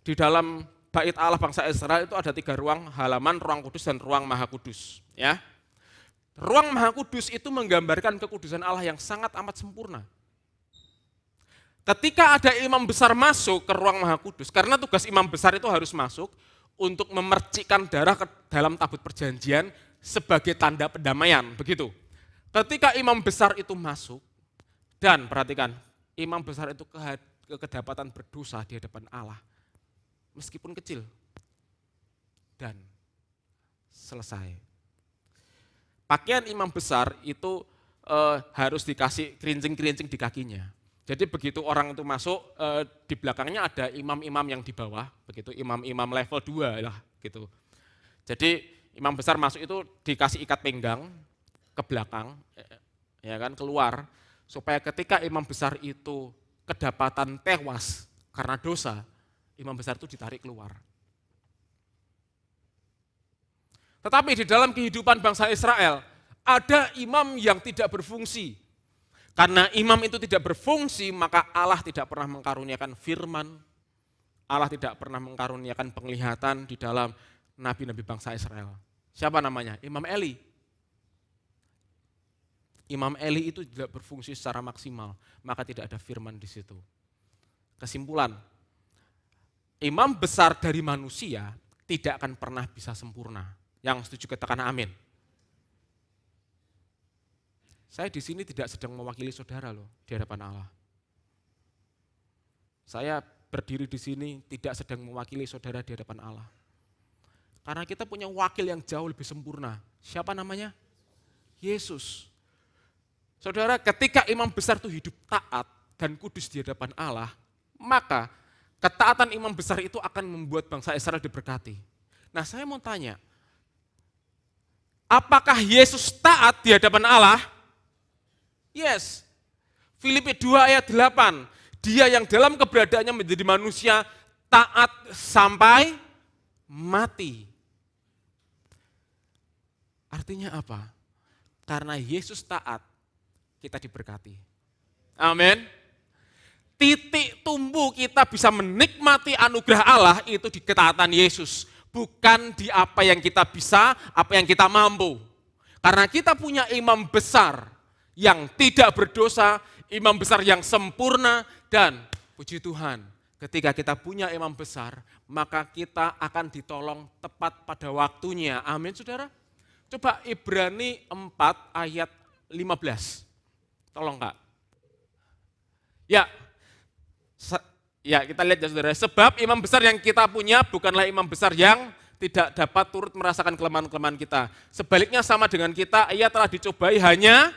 di dalam bait Allah bangsa Israel itu ada 3 ruang, halaman, ruang kudus, dan ruang maha kudus. Ya. Ruang maha kudus itu menggambarkan kekudusan Allah yang sangat amat sempurna. Ketika ada imam besar masuk ke ruang maha kudus, karena tugas imam besar itu harus masuk untuk memercikkan darah ke dalam tabut perjanjian sebagai tanda pendamaian, begitu. Ketika imam besar itu masuk, dan perhatikan, imam besar itu kedapatan berdosa di hadapan Allah, meskipun kecil, dan selesai. Pakaian imam besar itu harus dikasih kerincing-kerincing di kakinya. Jadi begitu orang itu masuk, di belakangnya ada imam-imam yang di bawah, begitu imam-imam level 2 lah gitu. Jadi imam besar masuk itu dikasih ikat pinggang ke belakang, ya kan, keluar, supaya ketika imam besar itu kedapatan tewas karena dosa, imam besar itu ditarik keluar. Tetapi di dalam kehidupan bangsa Israel, ada imam yang tidak berfungsi. Karena imam itu tidak berfungsi, maka Allah tidak pernah mengkaruniakan firman, Allah tidak pernah mengkaruniakan penglihatan di dalam nabi-nabi bangsa Israel. Siapa namanya? Imam Eli. Imam Eli itu tidak berfungsi secara maksimal, maka tidak ada firman di situ. Kesimpulan, imam besar dari manusia tidak akan pernah bisa sempurna. Yang setuju katakan amin. Saya di sini tidak sedang mewakili saudara loh di hadapan Allah. Saya berdiri di sini tidak sedang mewakili saudara di hadapan Allah. Karena kita punya wakil yang jauh lebih sempurna. Siapa namanya? Yesus. Saudara, ketika imam besar itu hidup taat dan kudus di hadapan Allah, maka ketaatan imam besar itu akan membuat bangsa Israel diberkati. Nah, saya mau tanya, apakah Yesus taat di hadapan Allah? Yes. Filipi 2 ayat 8, dia yang dalam keberadaannya menjadi manusia taat sampai mati. Artinya apa? Karena Yesus taat, kita diberkati. Amin. Titik tumbuh kita bisa menikmati anugerah Allah itu di ketaatan Yesus. Bukan di apa yang kita bisa, apa yang kita mampu. Karena kita punya imam besar yang tidak berdosa, imam besar yang sempurna, dan puji Tuhan, ketika kita punya imam besar, maka kita akan ditolong tepat pada waktunya. Amin, saudara. Coba Ibrani 4 ayat 15. Tolong Kak. Ya kita lihat ya saudara. Sebab imam besar yang kita punya bukanlah imam besar yang tidak dapat turut merasakan kelemahan-kelemahan kita. Sebaliknya sama dengan kita, ia telah dicobai hanya.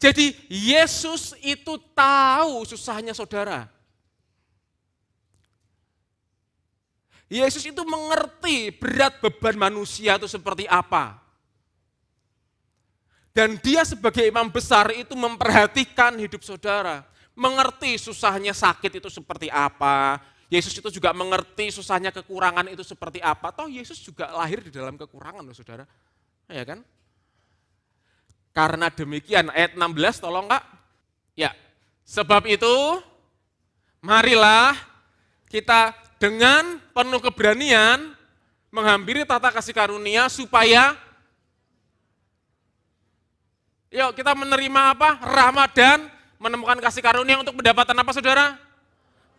Jadi Yesus itu tahu susahnya saudara. Yesus itu mengerti berat beban manusia itu seperti apa. Dan dia sebagai imam besar itu memperhatikan hidup saudara. Mengerti susahnya sakit itu seperti apa. Yesus itu juga mengerti susahnya kekurangan itu seperti apa. Toh Yesus juga lahir di dalam kekurangan loh saudara. Ya kan? Karena demikian, ayat 16 tolong Kak. Ya, sebab itu marilah kita dengan penuh keberanian menghampiri tata kasih karunia supaya Yuk kita menerima apa? Rahmat dan menemukan kasih karunia untuk mendapatkan apa saudara?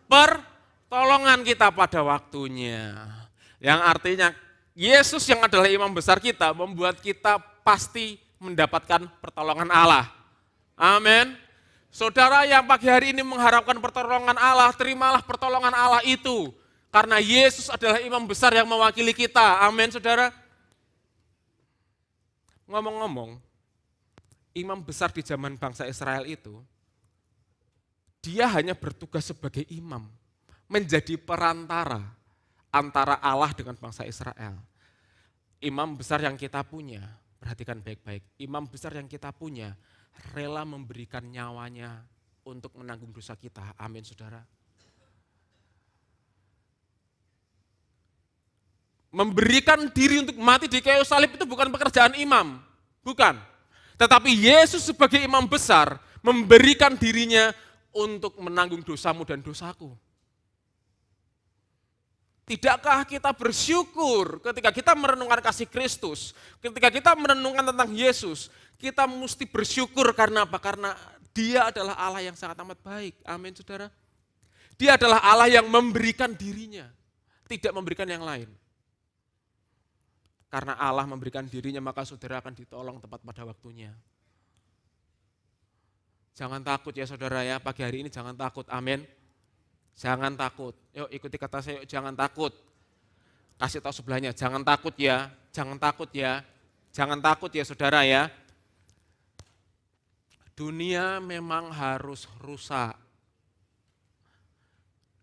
Pertolongan kita pada waktunya. Yang artinya Yesus yang adalah imam besar kita membuat kita pasti mendapatkan pertolongan Allah. Amin. Saudara yang pagi hari ini mengharapkan pertolongan Allah, terimalah pertolongan Allah itu. Karena Yesus adalah imam besar yang mewakili kita. Amin saudara. Ngomong-ngomong, imam besar di zaman bangsa Israel itu, dia hanya bertugas sebagai imam, menjadi perantara antara Allah dengan bangsa Israel. Imam besar yang kita punya, perhatikan baik-baik, imam besar yang kita punya, rela memberikan nyawanya untuk menanggung dosa kita. Amin saudara. Memberikan diri untuk mati di kayu salib itu bukan pekerjaan imam, bukan. Tetapi Yesus sebagai imam besar memberikan dirinya untuk menanggung dosamu dan dosaku. Tidakkah kita bersyukur ketika kita merenungkan kasih Kristus, ketika kita merenungkan tentang Yesus, kita mesti bersyukur karena apa? Karena Dia adalah Allah yang sangat amat baik. Amin saudara. Dia adalah Allah yang memberikan dirinya, tidak memberikan yang lain. Karena Allah memberikan dirinya, maka saudara akan ditolong tepat pada waktunya. Jangan takut ya saudara ya, pagi hari ini jangan takut, amin. Jangan takut, yuk ikuti kata saya, yuk, jangan takut. Kasih tahu sebelahnya, jangan takut ya, jangan takut ya. Jangan takut ya saudara ya. Dunia memang harus rusak.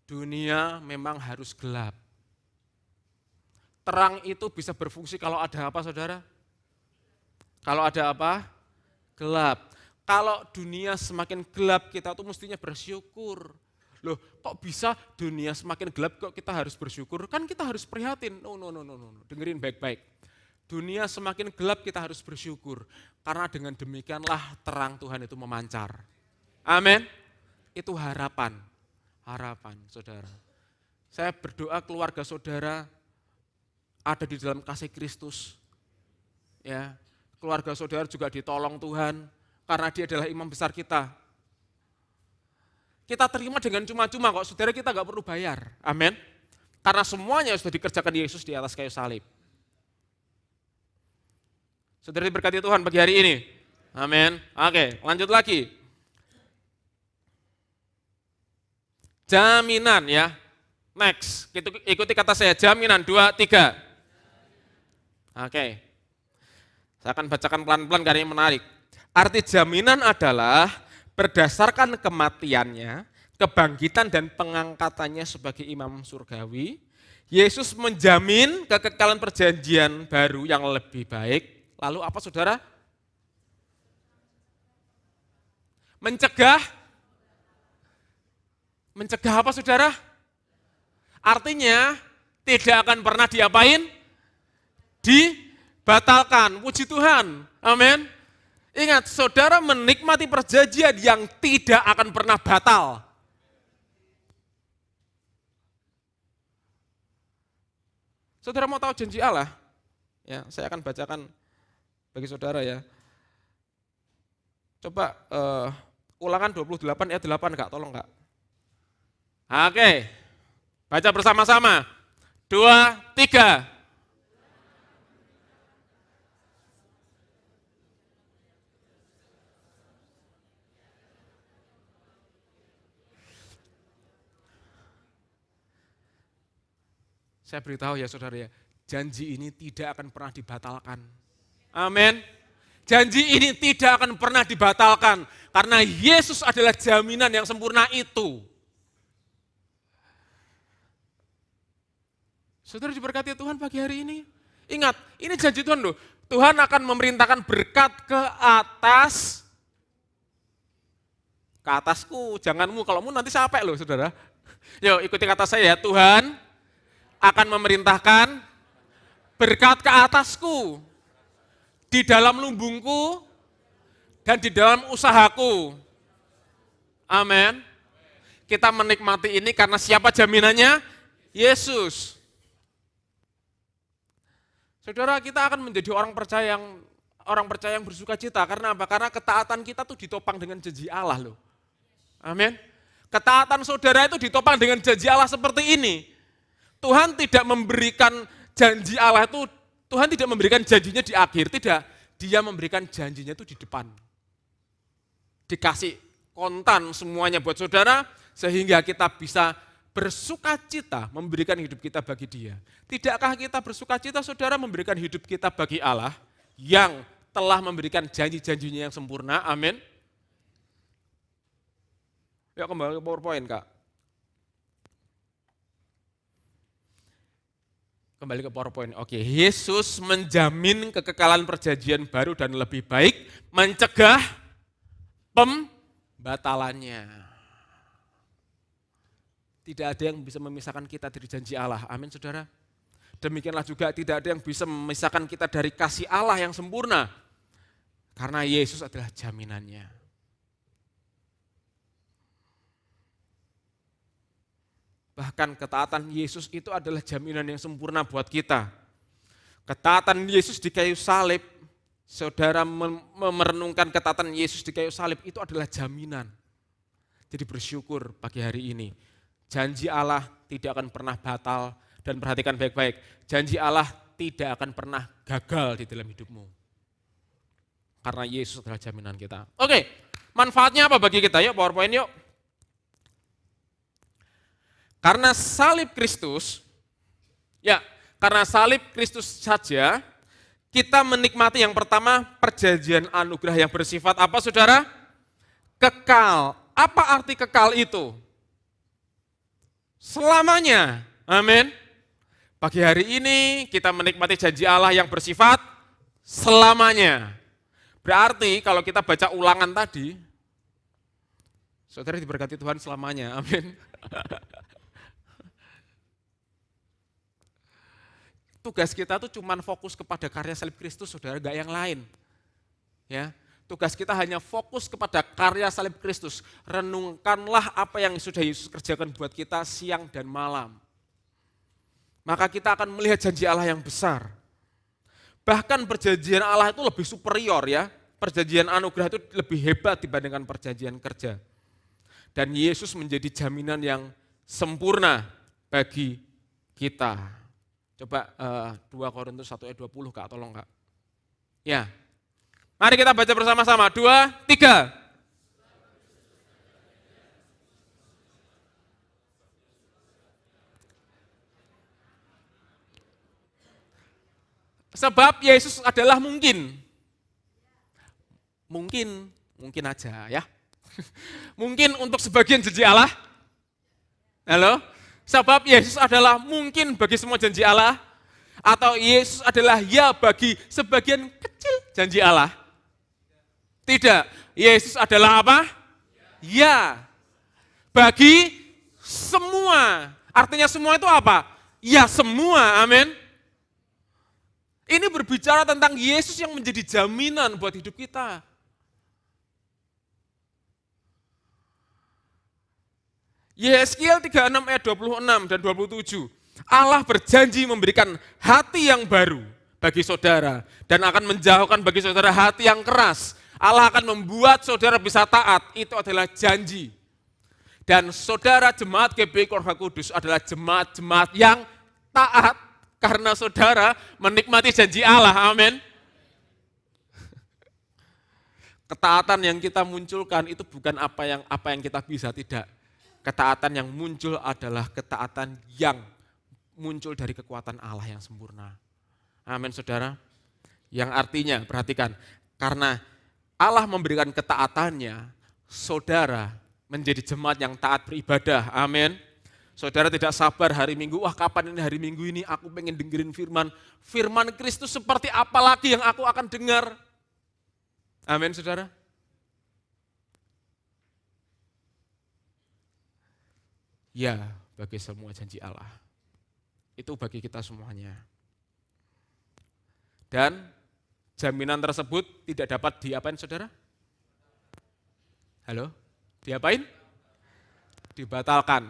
Dunia memang harus gelap. Terang itu bisa berfungsi kalau ada apa saudara? Kalau ada apa? Gelap. Kalau dunia semakin gelap kita tuh mestinya bersyukur. Loh kok bisa dunia semakin gelap kok kita harus bersyukur? Kan kita harus prihatin. No. Dengerin baik-baik. Dunia semakin gelap kita harus bersyukur. Karena dengan demikianlah terang Tuhan itu memancar. Amin. Itu harapan. Harapan saudara. Saya berdoa keluarga saudara ada di dalam kasih Kristus. Ya, keluarga saudara juga ditolong Tuhan karena Dia adalah imam besar kita. Kita terima dengan cuma-cuma kok, saudara, kita gak perlu bayar. Amin. Karena semuanya sudah dikerjakan Yesus di atas kayu salib. Saudara diberkati Tuhan pagi hari ini. Amin. Oke, lanjut lagi. Jaminan ya. Next, ikuti kata saya, jaminan 2, 3. Oke, saya akan bacakan pelan-pelan karena ini menarik. Arti jaminan adalah berdasarkan kematiannya, kebangkitan dan pengangkatannya sebagai imam surgawi, Yesus menjamin kekekalan perjanjian baru yang lebih baik. Lalu apa saudara? Mencegah apa saudara? Artinya tidak akan pernah diapain? Dibatalkan, puji Tuhan, amin. Ingat, saudara menikmati perjanjian yang tidak akan pernah batal. Saudara mau tahu janji Allah? Ya, saya akan bacakan bagi saudara ya. Coba Ulangan 28 ayat 8 Kak, tolong Kak. Oke, baca bersama-sama. 2, 3. Saya beritahu ya saudara ya, janji ini tidak akan pernah dibatalkan. Amin. Janji ini tidak akan pernah dibatalkan, karena Yesus adalah jaminan yang sempurna itu. Saudara diberkati Tuhan pagi hari ini. Ingat, ini janji Tuhan loh. Tuhan akan memerintahkan berkat ke atasku, janganmu, kalaumu nanti capek loh saudara. Yuk ikuti kata saya ya, Tuhan akan memerintahkan berkat ke atasku, di dalam lumbungku, dan di dalam usahaku. Amin. Kita menikmati ini karena siapa jaminannya? Yesus. Saudara, kita akan menjadi orang percaya yang orang percaya yang bersuka cita. Karena apa? Karena ketaatan kita tuh ditopang dengan janji Allah loh. Amin. Ketaatan saudara itu ditopang dengan janji Allah seperti ini. Tuhan tidak memberikan janji Allah itu, Tuhan tidak memberikan janjinya di akhir, tidak. Dia memberikan janjinya itu di depan. Dikasih kontan semuanya buat saudara, sehingga kita bisa bersuka cita memberikan hidup kita bagi Dia. Tidakkah kita bersuka cita saudara memberikan hidup kita bagi Allah yang telah memberikan janji-janjinya yang sempurna, amin. Yuk kembali ke PowerPoint Kak. Kembali ke PowerPoint, oke. Yesus menjamin kekekalan perjanjian baru dan lebih baik, mencegah pembatalannya. Tidak ada yang bisa memisahkan kita dari janji Allah. Amin saudara. Demikianlah juga tidak ada yang bisa memisahkan kita dari kasih Allah yang sempurna. Karena Yesus adalah jaminannya. Bahkan ketaatan Yesus itu adalah jaminan yang sempurna buat kita. Ketaatan Yesus di kayu salib, saudara merenungkan ketaatan Yesus di kayu salib itu adalah jaminan. Jadi bersyukur pagi hari ini. Janji Allah tidak akan pernah batal, dan perhatikan baik-baik, janji Allah tidak akan pernah gagal di dalam hidupmu. Karena Yesus adalah jaminan kita. Oke, manfaatnya apa bagi kita? Yuk PowerPoint yuk. Karena salib Kristus, karena salib Kristus saja, kita menikmati yang pertama perjanjian anugerah yang bersifat apa saudara? Kekal. Apa arti kekal itu? Selamanya, amin. Pagi hari ini kita menikmati janji Allah yang bersifat selamanya. Berarti kalau kita baca ulangan tadi, saudara diberkati Tuhan selamanya, amin. Tugas kita tuh cuma fokus kepada karya salib Kristus, saudara, gak yang lain. Ya, tugas kita hanya fokus kepada karya salib Kristus. Renungkanlah apa yang sudah Yesus kerjakan buat kita siang dan malam. Maka kita akan melihat janji Allah yang besar. Bahkan perjanjian Allah itu lebih superior ya. Perjanjian anugerah itu lebih hebat dibandingkan perjanjian kerja. Dan Yesus menjadi jaminan yang sempurna bagi kita. Coba 2 Korintus 1 ayat 20 Kak, tolong Kak. Ya. Mari kita baca bersama-sama. 2, 3. Sebab Yesus adalah mungkin. Mungkin aja ya. Mungkin untuk sebagian janji Allah. Halo? Sebab Yesus adalah mungkin bagi semua janji Allah. Atau Yesus adalah ya bagi sebagian kecil janji Allah. Tidak, Yesus adalah apa? Ya. Bagi semua. Artinya semua itu apa? Ya semua, amin. Ini berbicara tentang Yesus yang menjadi jaminan buat hidup kita. Yeskiel 36 ayat 26 dan 27. Allah berjanji memberikan hati yang baru bagi saudara dan akan menjauhkan bagi saudara hati yang keras. Allah akan membuat saudara bisa taat, itu adalah janji. Dan saudara jemaat GBI Keluarga Kudus adalah jemaat-jemaat yang taat karena saudara menikmati janji Allah, amin. Ketaatan yang kita munculkan itu bukan apa yang kita bisa, tidak. Ketaatan yang muncul adalah ketaatan yang muncul dari kekuatan Allah yang sempurna. Amin saudara. Yang artinya, perhatikan, karena Allah memberikan ketaatannya, saudara menjadi jemaat yang taat beribadah, amin. Saudara tidak sabar hari Minggu, wah kapan ini hari Minggu ini aku pengen dengerin firman Kristus seperti apa lagi yang aku akan dengar. Amin saudara. Ya, bagi semua janji Allah. Itu bagi kita semuanya. Dan jaminan tersebut tidak dapat diapain saudara? Halo? Diapain? Dibatalkan.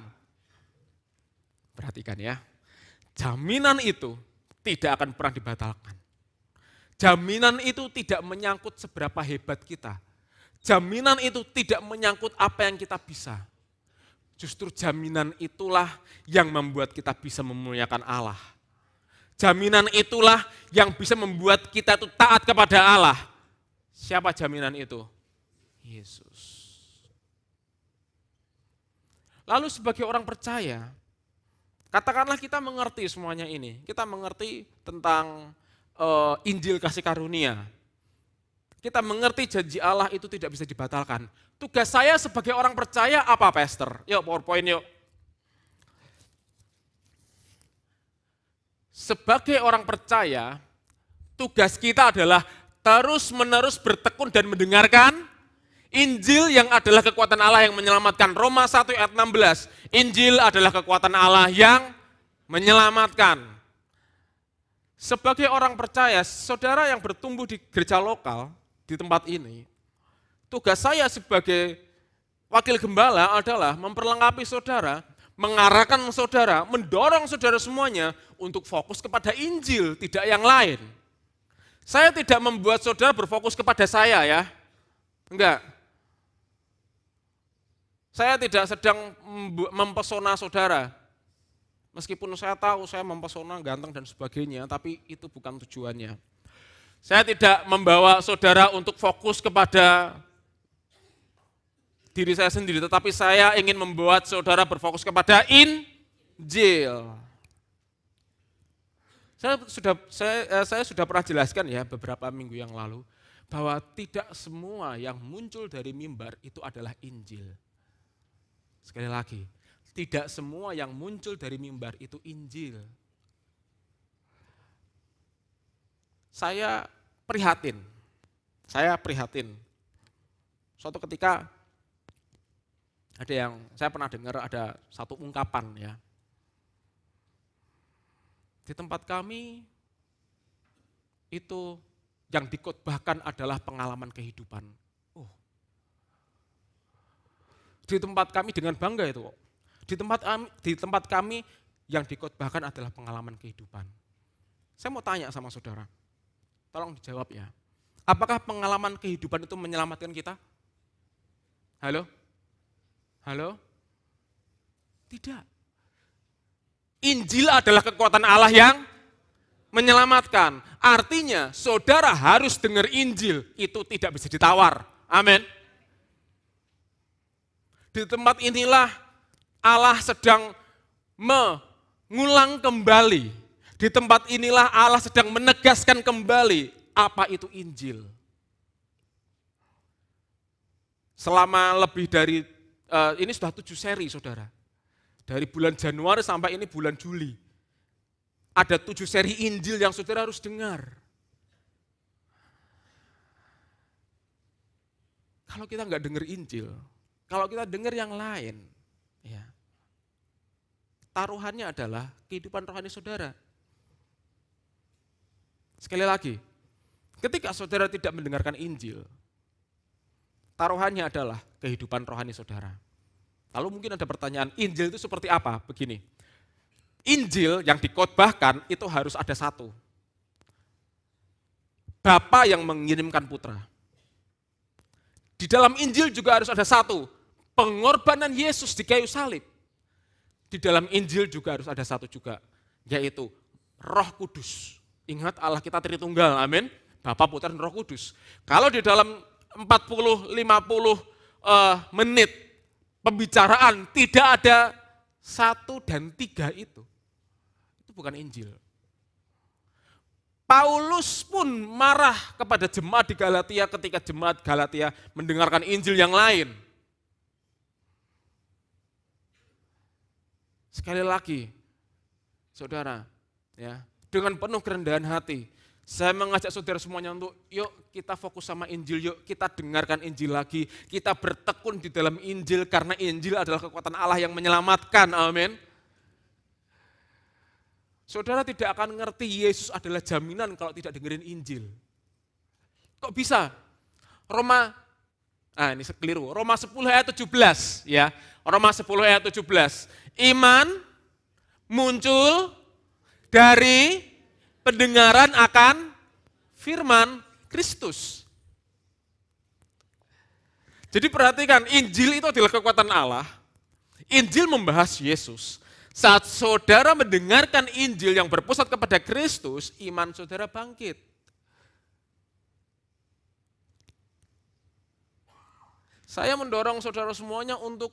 Perhatikan ya. Jaminan itu tidak akan pernah dibatalkan. Jaminan itu tidak menyangkut seberapa hebat kita. Jaminan itu tidak menyangkut apa yang kita bisa. Justru jaminan itulah yang membuat kita bisa memuliakan Allah. Jaminan itulah yang bisa membuat kita itu taat kepada Allah. Siapa jaminan itu? Yesus. Lalu sebagai orang percaya, katakanlah kita mengerti semuanya ini. Kita mengerti tentang Injil kasih karunia. Kita mengerti janji Allah itu tidak bisa dibatalkan. Tugas saya sebagai orang percaya apa, Pastor? Yuk, PowerPoint yuk. Sebagai orang percaya, tugas kita adalah terus-menerus bertekun dan mendengarkan Injil yang adalah kekuatan Allah yang menyelamatkan. Roma 1 ayat 16. Injil adalah kekuatan Allah yang menyelamatkan. Sebagai orang percaya, saudara yang bertumbuh di gereja lokal, di tempat ini, tugas saya sebagai wakil gembala adalah memperlengkapi saudara, mengarahkan saudara, mendorong saudara semuanya untuk fokus kepada Injil, tidak yang lain. Saya tidak membuat saudara berfokus kepada saya ya, enggak. Saya tidak sedang mempesona saudara. Meskipun saya tahu saya mempesona, ganteng dan sebagainya, tapi itu bukan tujuannya. Saya tidak membawa saudara untuk fokus kepada diri saya sendiri, tetapi saya ingin membuat saudara berfokus kepada Injil. Saya sudah pernah jelaskan ya beberapa minggu yang lalu, bahwa tidak semua yang muncul dari mimbar itu adalah Injil. Sekali lagi, tidak semua yang muncul dari mimbar itu Injil. Saya prihatin. Suatu ketika saya pernah dengar ada satu ungkapan ya. Di tempat kami itu yang dikhotbahkan adalah pengalaman kehidupan. Di tempat kami dengan bangga itu kok. Di tempat kami yang dikhotbahkan adalah pengalaman kehidupan. Saya mau tanya sama saudara, tolong dijawab ya. Apakah pengalaman kehidupan itu menyelamatkan kita? Halo? Halo? Tidak. Injil adalah kekuatan Allah yang menyelamatkan. Artinya saudara harus dengar Injil, itu tidak bisa ditawar. Amin. Di tempat inilah Allah sedang mengulang kembali. Di tempat inilah Allah sedang menegaskan kembali apa itu Injil. Selama lebih dari, ini sudah 7 seri saudara. Dari bulan Januari sampai ini bulan Juli. Ada 7 seri Injil yang saudara harus dengar. Kalau kita nggak dengar Injil, kalau kita dengar yang lain, ya, taruhannya adalah kehidupan rohani saudara. Sekali lagi, ketika saudara tidak mendengarkan Injil, taruhannya adalah kehidupan rohani saudara. Lalu mungkin ada pertanyaan, Injil itu seperti apa? Begini, Injil yang dikhotbahkan itu harus ada satu. Bapa yang mengirimkan putra. Di dalam Injil juga harus ada satu, pengorbanan Yesus di kayu salib. Di dalam Injil juga harus ada satu juga, yaitu Roh Kudus. Ingat Allah kita Tritunggal, amin. Bapa, Putra, dan Roh Kudus. Kalau di dalam 40-50 menit pembicaraan tidak ada 1 dan 3 itu bukan Injil. Paulus pun marah kepada jemaat di Galatia ketika jemaat Galatia mendengarkan Injil yang lain. Sekali lagi, saudara, ya, dengan penuh kerendahan hati, saya mengajak saudara semuanya untuk yuk kita fokus sama Injil, yuk kita dengarkan Injil lagi, kita bertekun di dalam Injil karena Injil adalah kekuatan Allah yang menyelamatkan, amin. Saudara tidak akan ngerti Yesus adalah jaminan kalau tidak dengerin Injil. Kok bisa? Ini keliru, Roma 10 ayat 17, ya. Roma 10 ayat 17. Iman muncul dari pendengaran akan firman Kristus. Jadi perhatikan, Injil itu adalah kekuatan Allah. Injil membahas Yesus. Saat saudara mendengarkan Injil yang berpusat kepada Kristus, iman saudara bangkit. Saya mendorong saudara semuanya untuk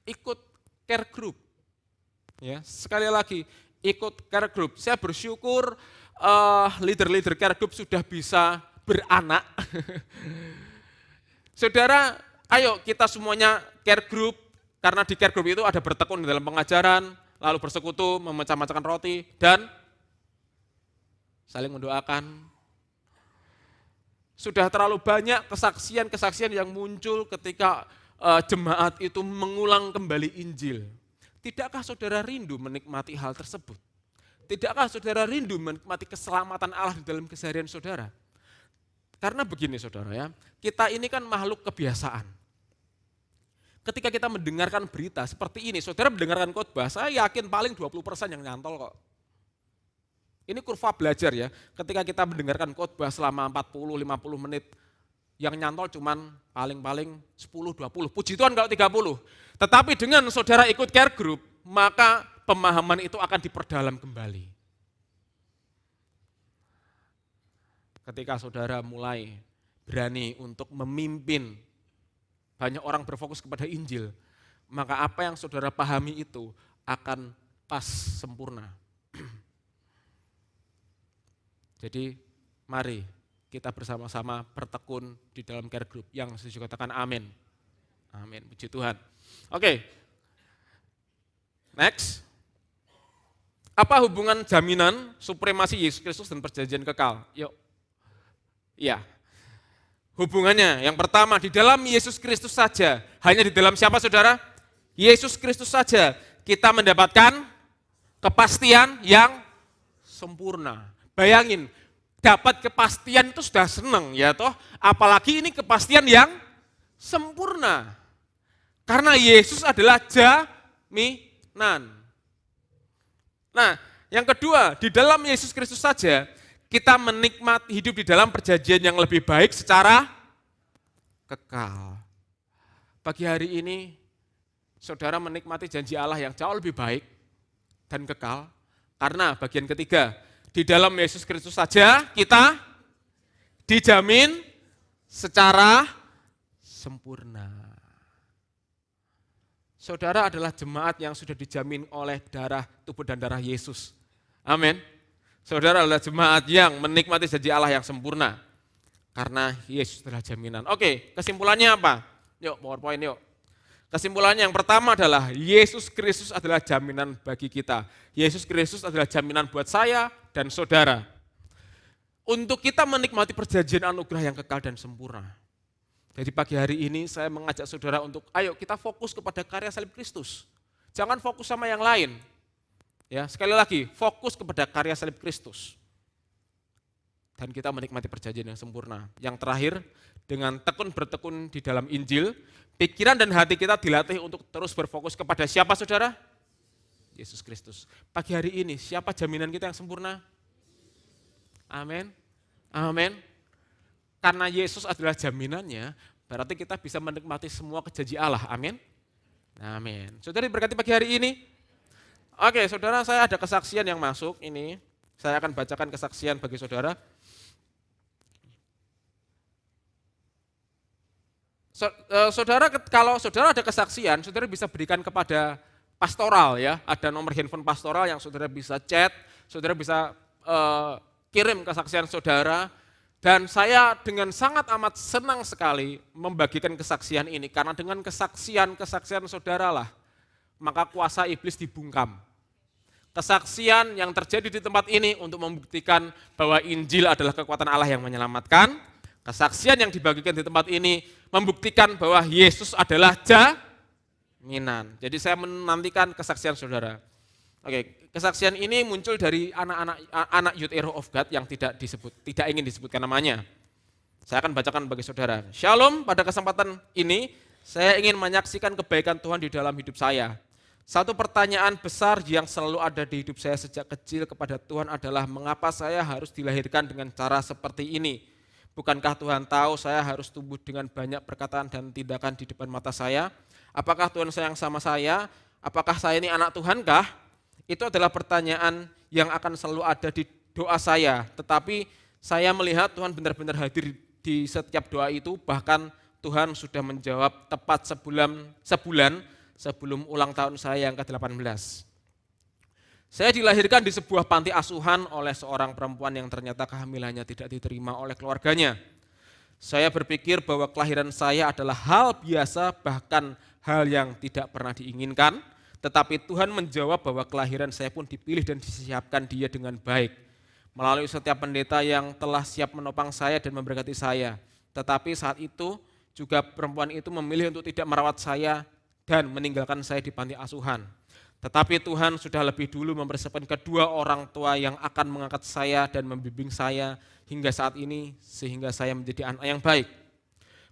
ikut care group. Ya, sekali lagi, ikut care group. Saya bersyukur leader-leader care group sudah bisa beranak. Saudara, ayo kita semuanya care group, karena di care group itu ada bertekun dalam pengajaran, lalu bersekutu, memecah-mecahkan roti, dan saling mendoakan. Sudah terlalu banyak kesaksian-kesaksian yang muncul ketika jemaat itu mengulang kembali Injil. Tidakkah saudara rindu menikmati hal tersebut? Tidakkah saudara rindu menikmati keselamatan Allah di dalam keseharian saudara? Karena begini saudara ya, kita ini kan makhluk kebiasaan. Ketika kita mendengarkan berita seperti ini, saudara mendengarkan khotbah, saya yakin paling 20% yang nyantol kok. Ini kurva belajar ya, ketika kita mendengarkan khotbah selama 40-50 menit, yang nyantol cuman paling-paling 10-20, puji Tuhan kalau 30. Tetapi dengan saudara ikut care group, maka pemahaman itu akan diperdalam kembali. Ketika saudara mulai berani untuk memimpin, banyak orang berfokus kepada Injil, maka apa yang saudara pahami itu akan pas sempurna. Jadi mari kita bersama-sama bertekun di dalam care group. Yang setuju katakan amin. Amin, puji Tuhan. Oke, next. Apa hubungan jaminan supremasi Yesus Kristus dan perjanjian kekal? Yuk. Iya. Hubungannya yang pertama di dalam Yesus Kristus saja. Hanya di dalam siapa saudara? Yesus Kristus saja. Kita mendapatkan kepastian yang sempurna. Bayangin, dapat kepastian itu sudah senang ya toh, apalagi ini kepastian yang sempurna. Karena Yesus adalah jaminan. Nah, yang kedua, di dalam Yesus Kristus saja kita menikmati hidup di dalam perjanjian yang lebih baik secara kekal. Pagi hari ini saudara menikmati janji Allah yang jauh lebih baik dan kekal. Karena bagian ketiga, di dalam Yesus Kristus saja kita dijamin secara sempurna. Saudara adalah jemaat yang sudah dijamin oleh darah, tubuh dan darah Yesus. Amin. Saudara adalah jemaat yang menikmati janji Allah yang sempurna. Karena Yesus adalah jaminan. Oke, kesimpulannya apa? Yuk, PowerPoint yuk. Kesimpulannya yang pertama adalah Yesus Kristus adalah jaminan bagi kita. Yesus Kristus adalah jaminan buat saya dan saudara. Untuk kita menikmati perjanjian anugerah yang kekal dan sempurna. Jadi pagi hari ini saya mengajak saudara untuk ayo kita fokus kepada karya salib Kristus. Jangan fokus sama yang lain. Ya, sekali lagi, fokus kepada karya salib Kristus. Dan kita menikmati perjanjian yang sempurna. Yang terakhir, dengan bertekun di dalam Injil, pikiran dan hati kita dilatih untuk terus berfokus kepada siapa saudara? Yesus Kristus. Pagi hari ini, siapa jaminan kita yang sempurna? Amin. Amin. Karena Yesus adalah jaminannya, berarti kita bisa menikmati semua janji Allah. Amin. Amin. Saudara diberkati pagi hari ini. Oke, saudara, saya ada kesaksian yang masuk ini. Saya akan bacakan kesaksian bagi saudara. Saudara, kalau saudara ada kesaksian, saudara bisa berikan kepada pastoral ya. Ada nomor handphone pastoral yang saudara bisa chat, saudara bisa kirim kesaksian saudara. Dan saya dengan sangat amat senang sekali membagikan kesaksian ini. Karena dengan kesaksian saudara lah, maka kuasa iblis dibungkam. Kesaksian yang terjadi di tempat ini untuk membuktikan bahwa Injil adalah kekuatan Allah yang menyelamatkan. Kesaksian yang dibagikan di tempat ini membuktikan bahwa Yesus adalah jaminan. Jadi saya menantikan kesaksian saudara. Oke, kesaksian ini muncul dari anak Youth Hero of God yang tidak ingin disebutkan namanya. Saya akan bacakan bagi saudara. Shalom, pada kesempatan ini saya ingin menyaksikan kebaikan Tuhan di dalam hidup saya. Satu pertanyaan besar yang selalu ada di hidup saya sejak kecil kepada Tuhan adalah mengapa saya harus dilahirkan dengan cara seperti ini? Bukankah Tuhan tahu saya harus tumbuh dengan banyak perkataan dan tindakan di depan mata saya? Apakah Tuhan sayang sama saya? Apakah saya ini anak Tuhan kah? Itu adalah pertanyaan yang akan selalu ada di doa saya. Tetapi saya melihat Tuhan benar-benar hadir di setiap doa itu, bahkan Tuhan sudah menjawab tepat sebulan sebelum ulang tahun saya yang ke-18. Saya dilahirkan di sebuah panti asuhan oleh seorang perempuan yang ternyata kehamilannya tidak diterima oleh keluarganya. Saya berpikir bahwa kelahiran saya adalah hal biasa, bahkan hal yang tidak pernah diinginkan, tetapi Tuhan menjawab bahwa kelahiran saya pun dipilih dan disiapkan Dia dengan baik. Melalui setiap pendeta yang telah siap menopang saya dan memberkati saya. Tetapi saat itu juga perempuan itu memilih untuk tidak merawat saya dan meninggalkan saya di panti asuhan. Tetapi Tuhan sudah lebih dulu mempersiapkan kedua orang tua yang akan mengangkat saya dan membimbing saya hingga saat ini sehingga saya menjadi anak yang baik.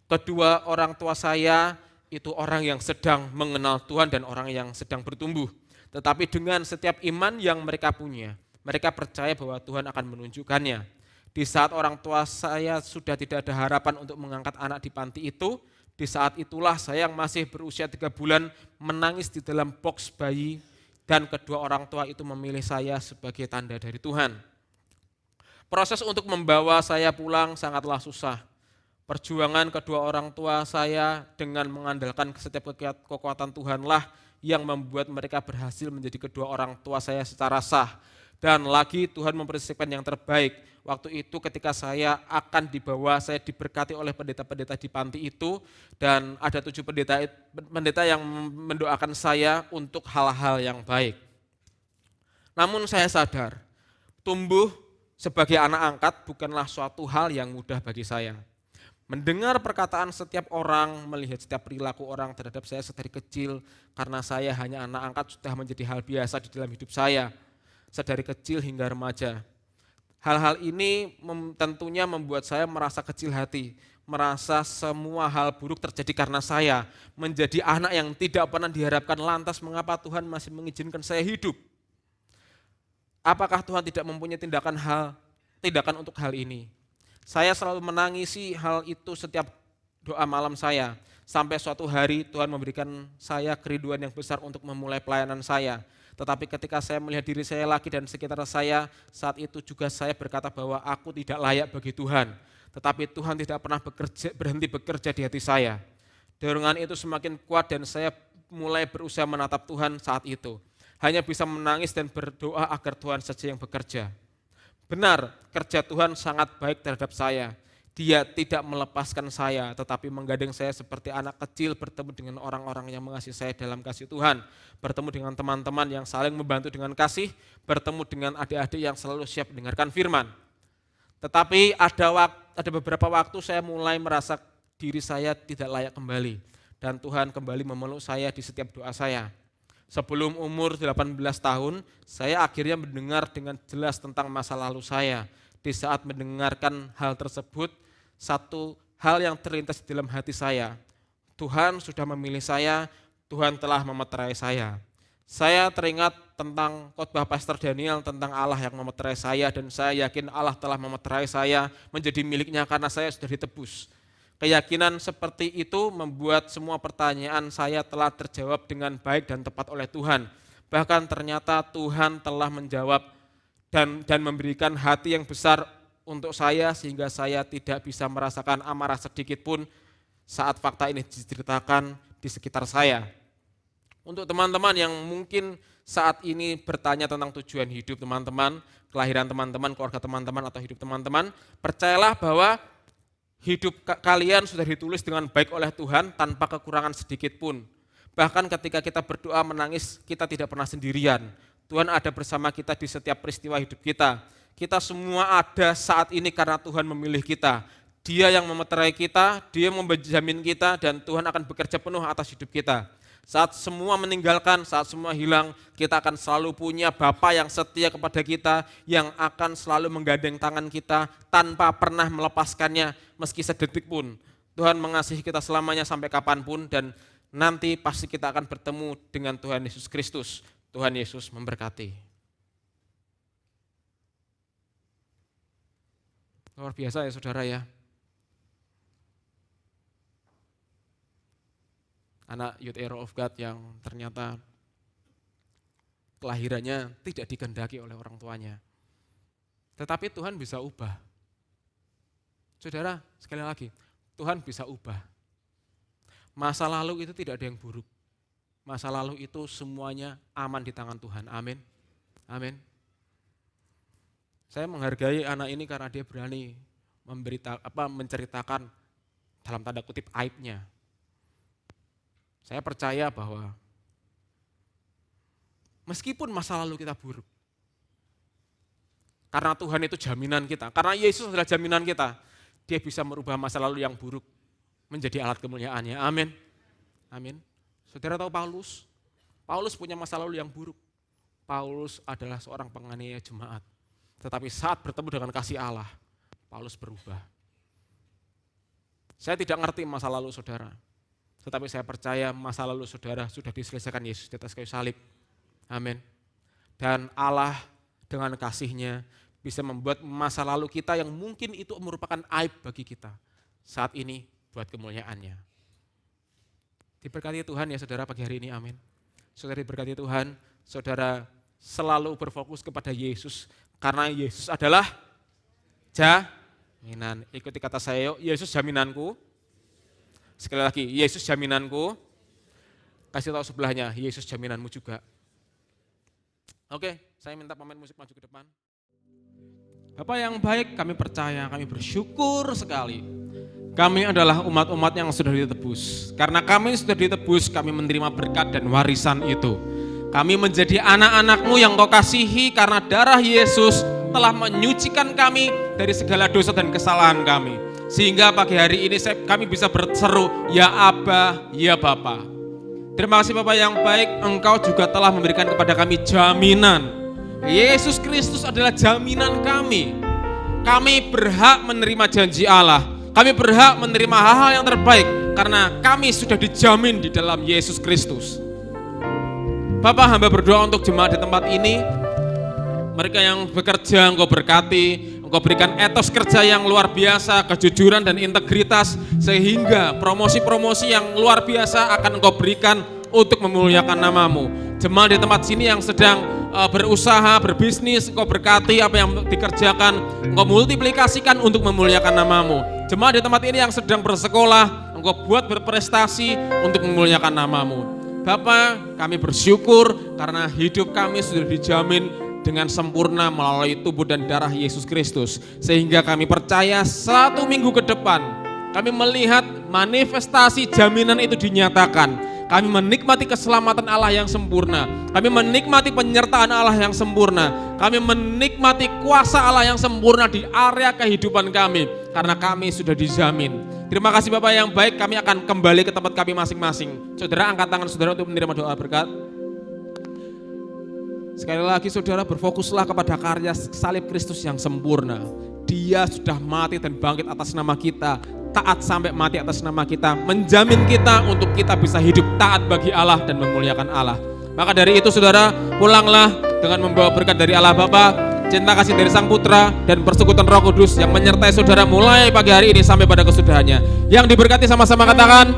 Kedua orang tua saya itu orang yang sedang mengenal Tuhan dan orang yang sedang bertumbuh. Tetapi dengan setiap iman yang mereka punya, mereka percaya bahwa Tuhan akan menunjukkannya. Di saat orang tua saya sudah tidak ada harapan untuk mengangkat anak di panti itu, di saat itulah saya yang masih berusia 3 bulan menangis di dalam box bayi dan kedua orang tua itu memilih saya sebagai tanda dari Tuhan. Proses untuk membawa saya pulang sangatlah susah. Perjuangan kedua orang tua saya dengan mengandalkan setiap kekuatan Tuhanlah yang membuat mereka berhasil menjadi kedua orang tua saya secara sah. Dan lagi Tuhan mempersiapkan yang terbaik. Waktu itu ketika saya akan dibawa, saya diberkati oleh pendeta-pendeta di panti itu. Dan ada 7 pendeta yang mendoakan saya untuk hal-hal yang baik. Namun saya sadar, tumbuh sebagai anak angkat bukanlah suatu hal yang mudah bagi saya. Mendengar perkataan setiap orang, melihat setiap perilaku orang terhadap saya sedari kecil, karena saya hanya anak angkat sudah menjadi hal biasa di dalam hidup saya. Sedari kecil hingga remaja. Hal-hal ini tentunya membuat saya merasa kecil hati, merasa semua hal buruk terjadi karena saya, menjadi anak yang tidak pernah diharapkan, lantas mengapa Tuhan masih mengizinkan saya hidup? Apakah Tuhan tidak mempunyai tindakan untuk hal ini? Saya selalu menangisi hal itu setiap doa malam saya, sampai suatu hari Tuhan memberikan saya kerinduan yang besar untuk memulai pelayanan saya. Tetapi ketika saya melihat diri saya lagi dan sekitar saya, saat itu juga saya berkata bahwa aku tidak layak bagi Tuhan. Tetapi Tuhan tidak pernah berhenti bekerja di hati saya. Dorongan itu semakin kuat dan saya mulai berusaha menatap Tuhan saat itu. Hanya bisa menangis dan berdoa agar Tuhan saja yang bekerja. Benar, kerja Tuhan sangat baik terhadap saya. Dia tidak melepaskan saya, tetapi menggandeng saya seperti anak kecil bertemu dengan orang-orang yang mengasihi saya dalam kasih Tuhan. Bertemu dengan teman-teman yang saling membantu dengan kasih, bertemu dengan adik-adik yang selalu siap mendengarkan firman. Tetapi ada beberapa waktu saya mulai merasa diri saya tidak layak kembali. Dan Tuhan kembali memeluk saya di setiap doa saya. Sebelum umur 18 tahun, saya akhirnya mendengar dengan jelas tentang masa lalu saya. Di saat mendengarkan hal tersebut, satu hal yang terlintas di dalam hati saya, Tuhan sudah memilih saya, Tuhan telah memeterai saya. Saya teringat tentang khotbah Pastor Daniel tentang Allah yang memeterai saya dan saya yakin Allah telah memeterai saya menjadi miliknya karena saya sudah ditebus. Keyakinan seperti itu membuat semua pertanyaan saya telah terjawab dengan baik dan tepat oleh Tuhan. Bahkan ternyata Tuhan telah menjawab dan memberikan hati yang besar untuk saya sehingga saya tidak bisa merasakan amarah sedikit pun saat fakta ini diceritakan di sekitar saya. Untuk teman-teman yang mungkin saat ini bertanya tentang tujuan hidup teman-teman, kelahiran teman-teman, keluarga teman-teman atau hidup teman-teman, percayalah bahwa hidup kalian sudah ditulis dengan baik oleh Tuhan tanpa kekurangan sedikit pun. Bahkan ketika kita berdoa menangis, kita tidak pernah sendirian. Tuhan ada bersama kita di setiap peristiwa hidup kita. Kita semua ada saat ini karena Tuhan memilih kita. Dia yang memeterai kita, Dia yang menjamin kita, dan Tuhan akan bekerja penuh atas hidup kita. Saat semua meninggalkan, saat semua hilang, kita akan selalu punya Bapa yang setia kepada kita, yang akan selalu menggandeng tangan kita tanpa pernah melepaskannya meski sedetik pun. Tuhan mengasihi kita selamanya sampai kapanpun, dan nanti pasti kita akan bertemu dengan Tuhan Yesus Kristus. Tuhan Yesus memberkati. Luar biasa ya saudara ya. Anak Youth Hero of God yang ternyata kelahirannya tidak dikehendaki oleh orang tuanya. Tetapi Tuhan bisa ubah. Saudara, sekali lagi, Tuhan bisa ubah. Masa lalu itu tidak ada yang buruk. Masa lalu itu semuanya aman di tangan Tuhan. Amin. Amin. Saya menghargai anak ini karena dia berani menceritakan dalam tanda kutip aibnya. Saya percaya bahwa meskipun masa lalu kita buruk, karena Tuhan itu jaminan kita, karena Yesus adalah jaminan kita, Dia bisa merubah masa lalu yang buruk menjadi alat kemuliaannya. Amin. Amin. Saudara tahu Paulus? Paulus punya masa lalu yang buruk. Paulus adalah seorang penganiaya jemaat. Tetapi saat bertemu dengan kasih Allah, Paulus berubah. Saya tidak ngerti masa lalu saudara. Tetapi saya percaya masa lalu saudara sudah diselesaikan Yesus di atas kayu salib. Amin. Dan Allah dengan kasih-Nya bisa membuat masa lalu kita yang mungkin itu merupakan aib bagi kita, saat ini buat kemuliaan-Nya. Diberkati Tuhan ya saudara pagi hari ini, amin. Saudara diberkati Tuhan, saudara selalu berfokus kepada Yesus, karena Yesus adalah jaminan. Ikuti kata saya yuk, Yesus jaminanku. Sekali lagi, Yesus jaminanku. Kasih tahu sebelahnya, Yesus jaminanmu juga. Oke, saya minta pemain musik maju ke depan. Bapak yang baik, kami percaya, kami bersyukur sekali. Kami adalah umat-umat yang sudah ditebus. Karena kami sudah ditebus, kami menerima berkat dan warisan itu. Kami menjadi anak-anak-Mu yang Kau kasihi karena darah Yesus telah menyucikan kami dari segala dosa dan kesalahan kami. Sehingga pagi hari ini kami bisa berseru, ya Aba, ya Bapa. Terima kasih Bapak yang baik, Engkau juga telah memberikan kepada kami jaminan. Yesus Kristus adalah jaminan kami. Kami berhak menerima janji Allah. Kami berhak menerima hal-hal yang terbaik karena kami sudah dijamin di dalam Yesus Kristus. Bapak, hamba berdoa untuk jemaat di tempat ini. Mereka yang bekerja, Engkau berkati. Engkau berikan etos kerja yang luar biasa, kejujuran dan integritas, sehingga promosi-promosi yang luar biasa akan Engkau berikan untuk memuliakan nama-Mu. Jemaat di tempat sini yang sedang berusaha, berbisnis, Engkau berkati apa yang dikerjakan, Engkau multiplikasikan untuk memuliakan nama-Mu. Jemaat di tempat ini yang sedang bersekolah, Engkau buat berprestasi untuk memuliakan nama-Mu. Bapa, kami bersyukur karena hidup kami sudah dijamin dengan sempurna melalui tubuh dan darah Yesus Kristus. Sehingga kami percaya 1 minggu ke depan, kami melihat manifestasi jaminan itu dinyatakan. Kami menikmati keselamatan Allah yang sempurna. Kami menikmati penyertaan Allah yang sempurna. Kami menikmati kuasa Allah yang sempurna di area kehidupan kami. Karena kami sudah dijamin. Terima kasih Bapak yang baik, kami akan kembali ke tempat kami masing-masing. Saudara, angkat tangan saudara untuk menerima doa berkat. Sekali lagi saudara, berfokuslah kepada karya salib Kristus yang sempurna. Dia sudah mati dan bangkit atas nama kita, taat sampai mati atas nama kita, menjamin kita untuk kita bisa hidup taat bagi Allah dan memuliakan Allah. Maka dari itu saudara, pulanglah dengan membawa berkat dari Allah Bapa, cinta kasih dari Sang Putra, dan persekutuan Roh Kudus yang menyertai saudara mulai pagi hari ini sampai pada kesudahannya. Yang diberkati sama-sama katakan,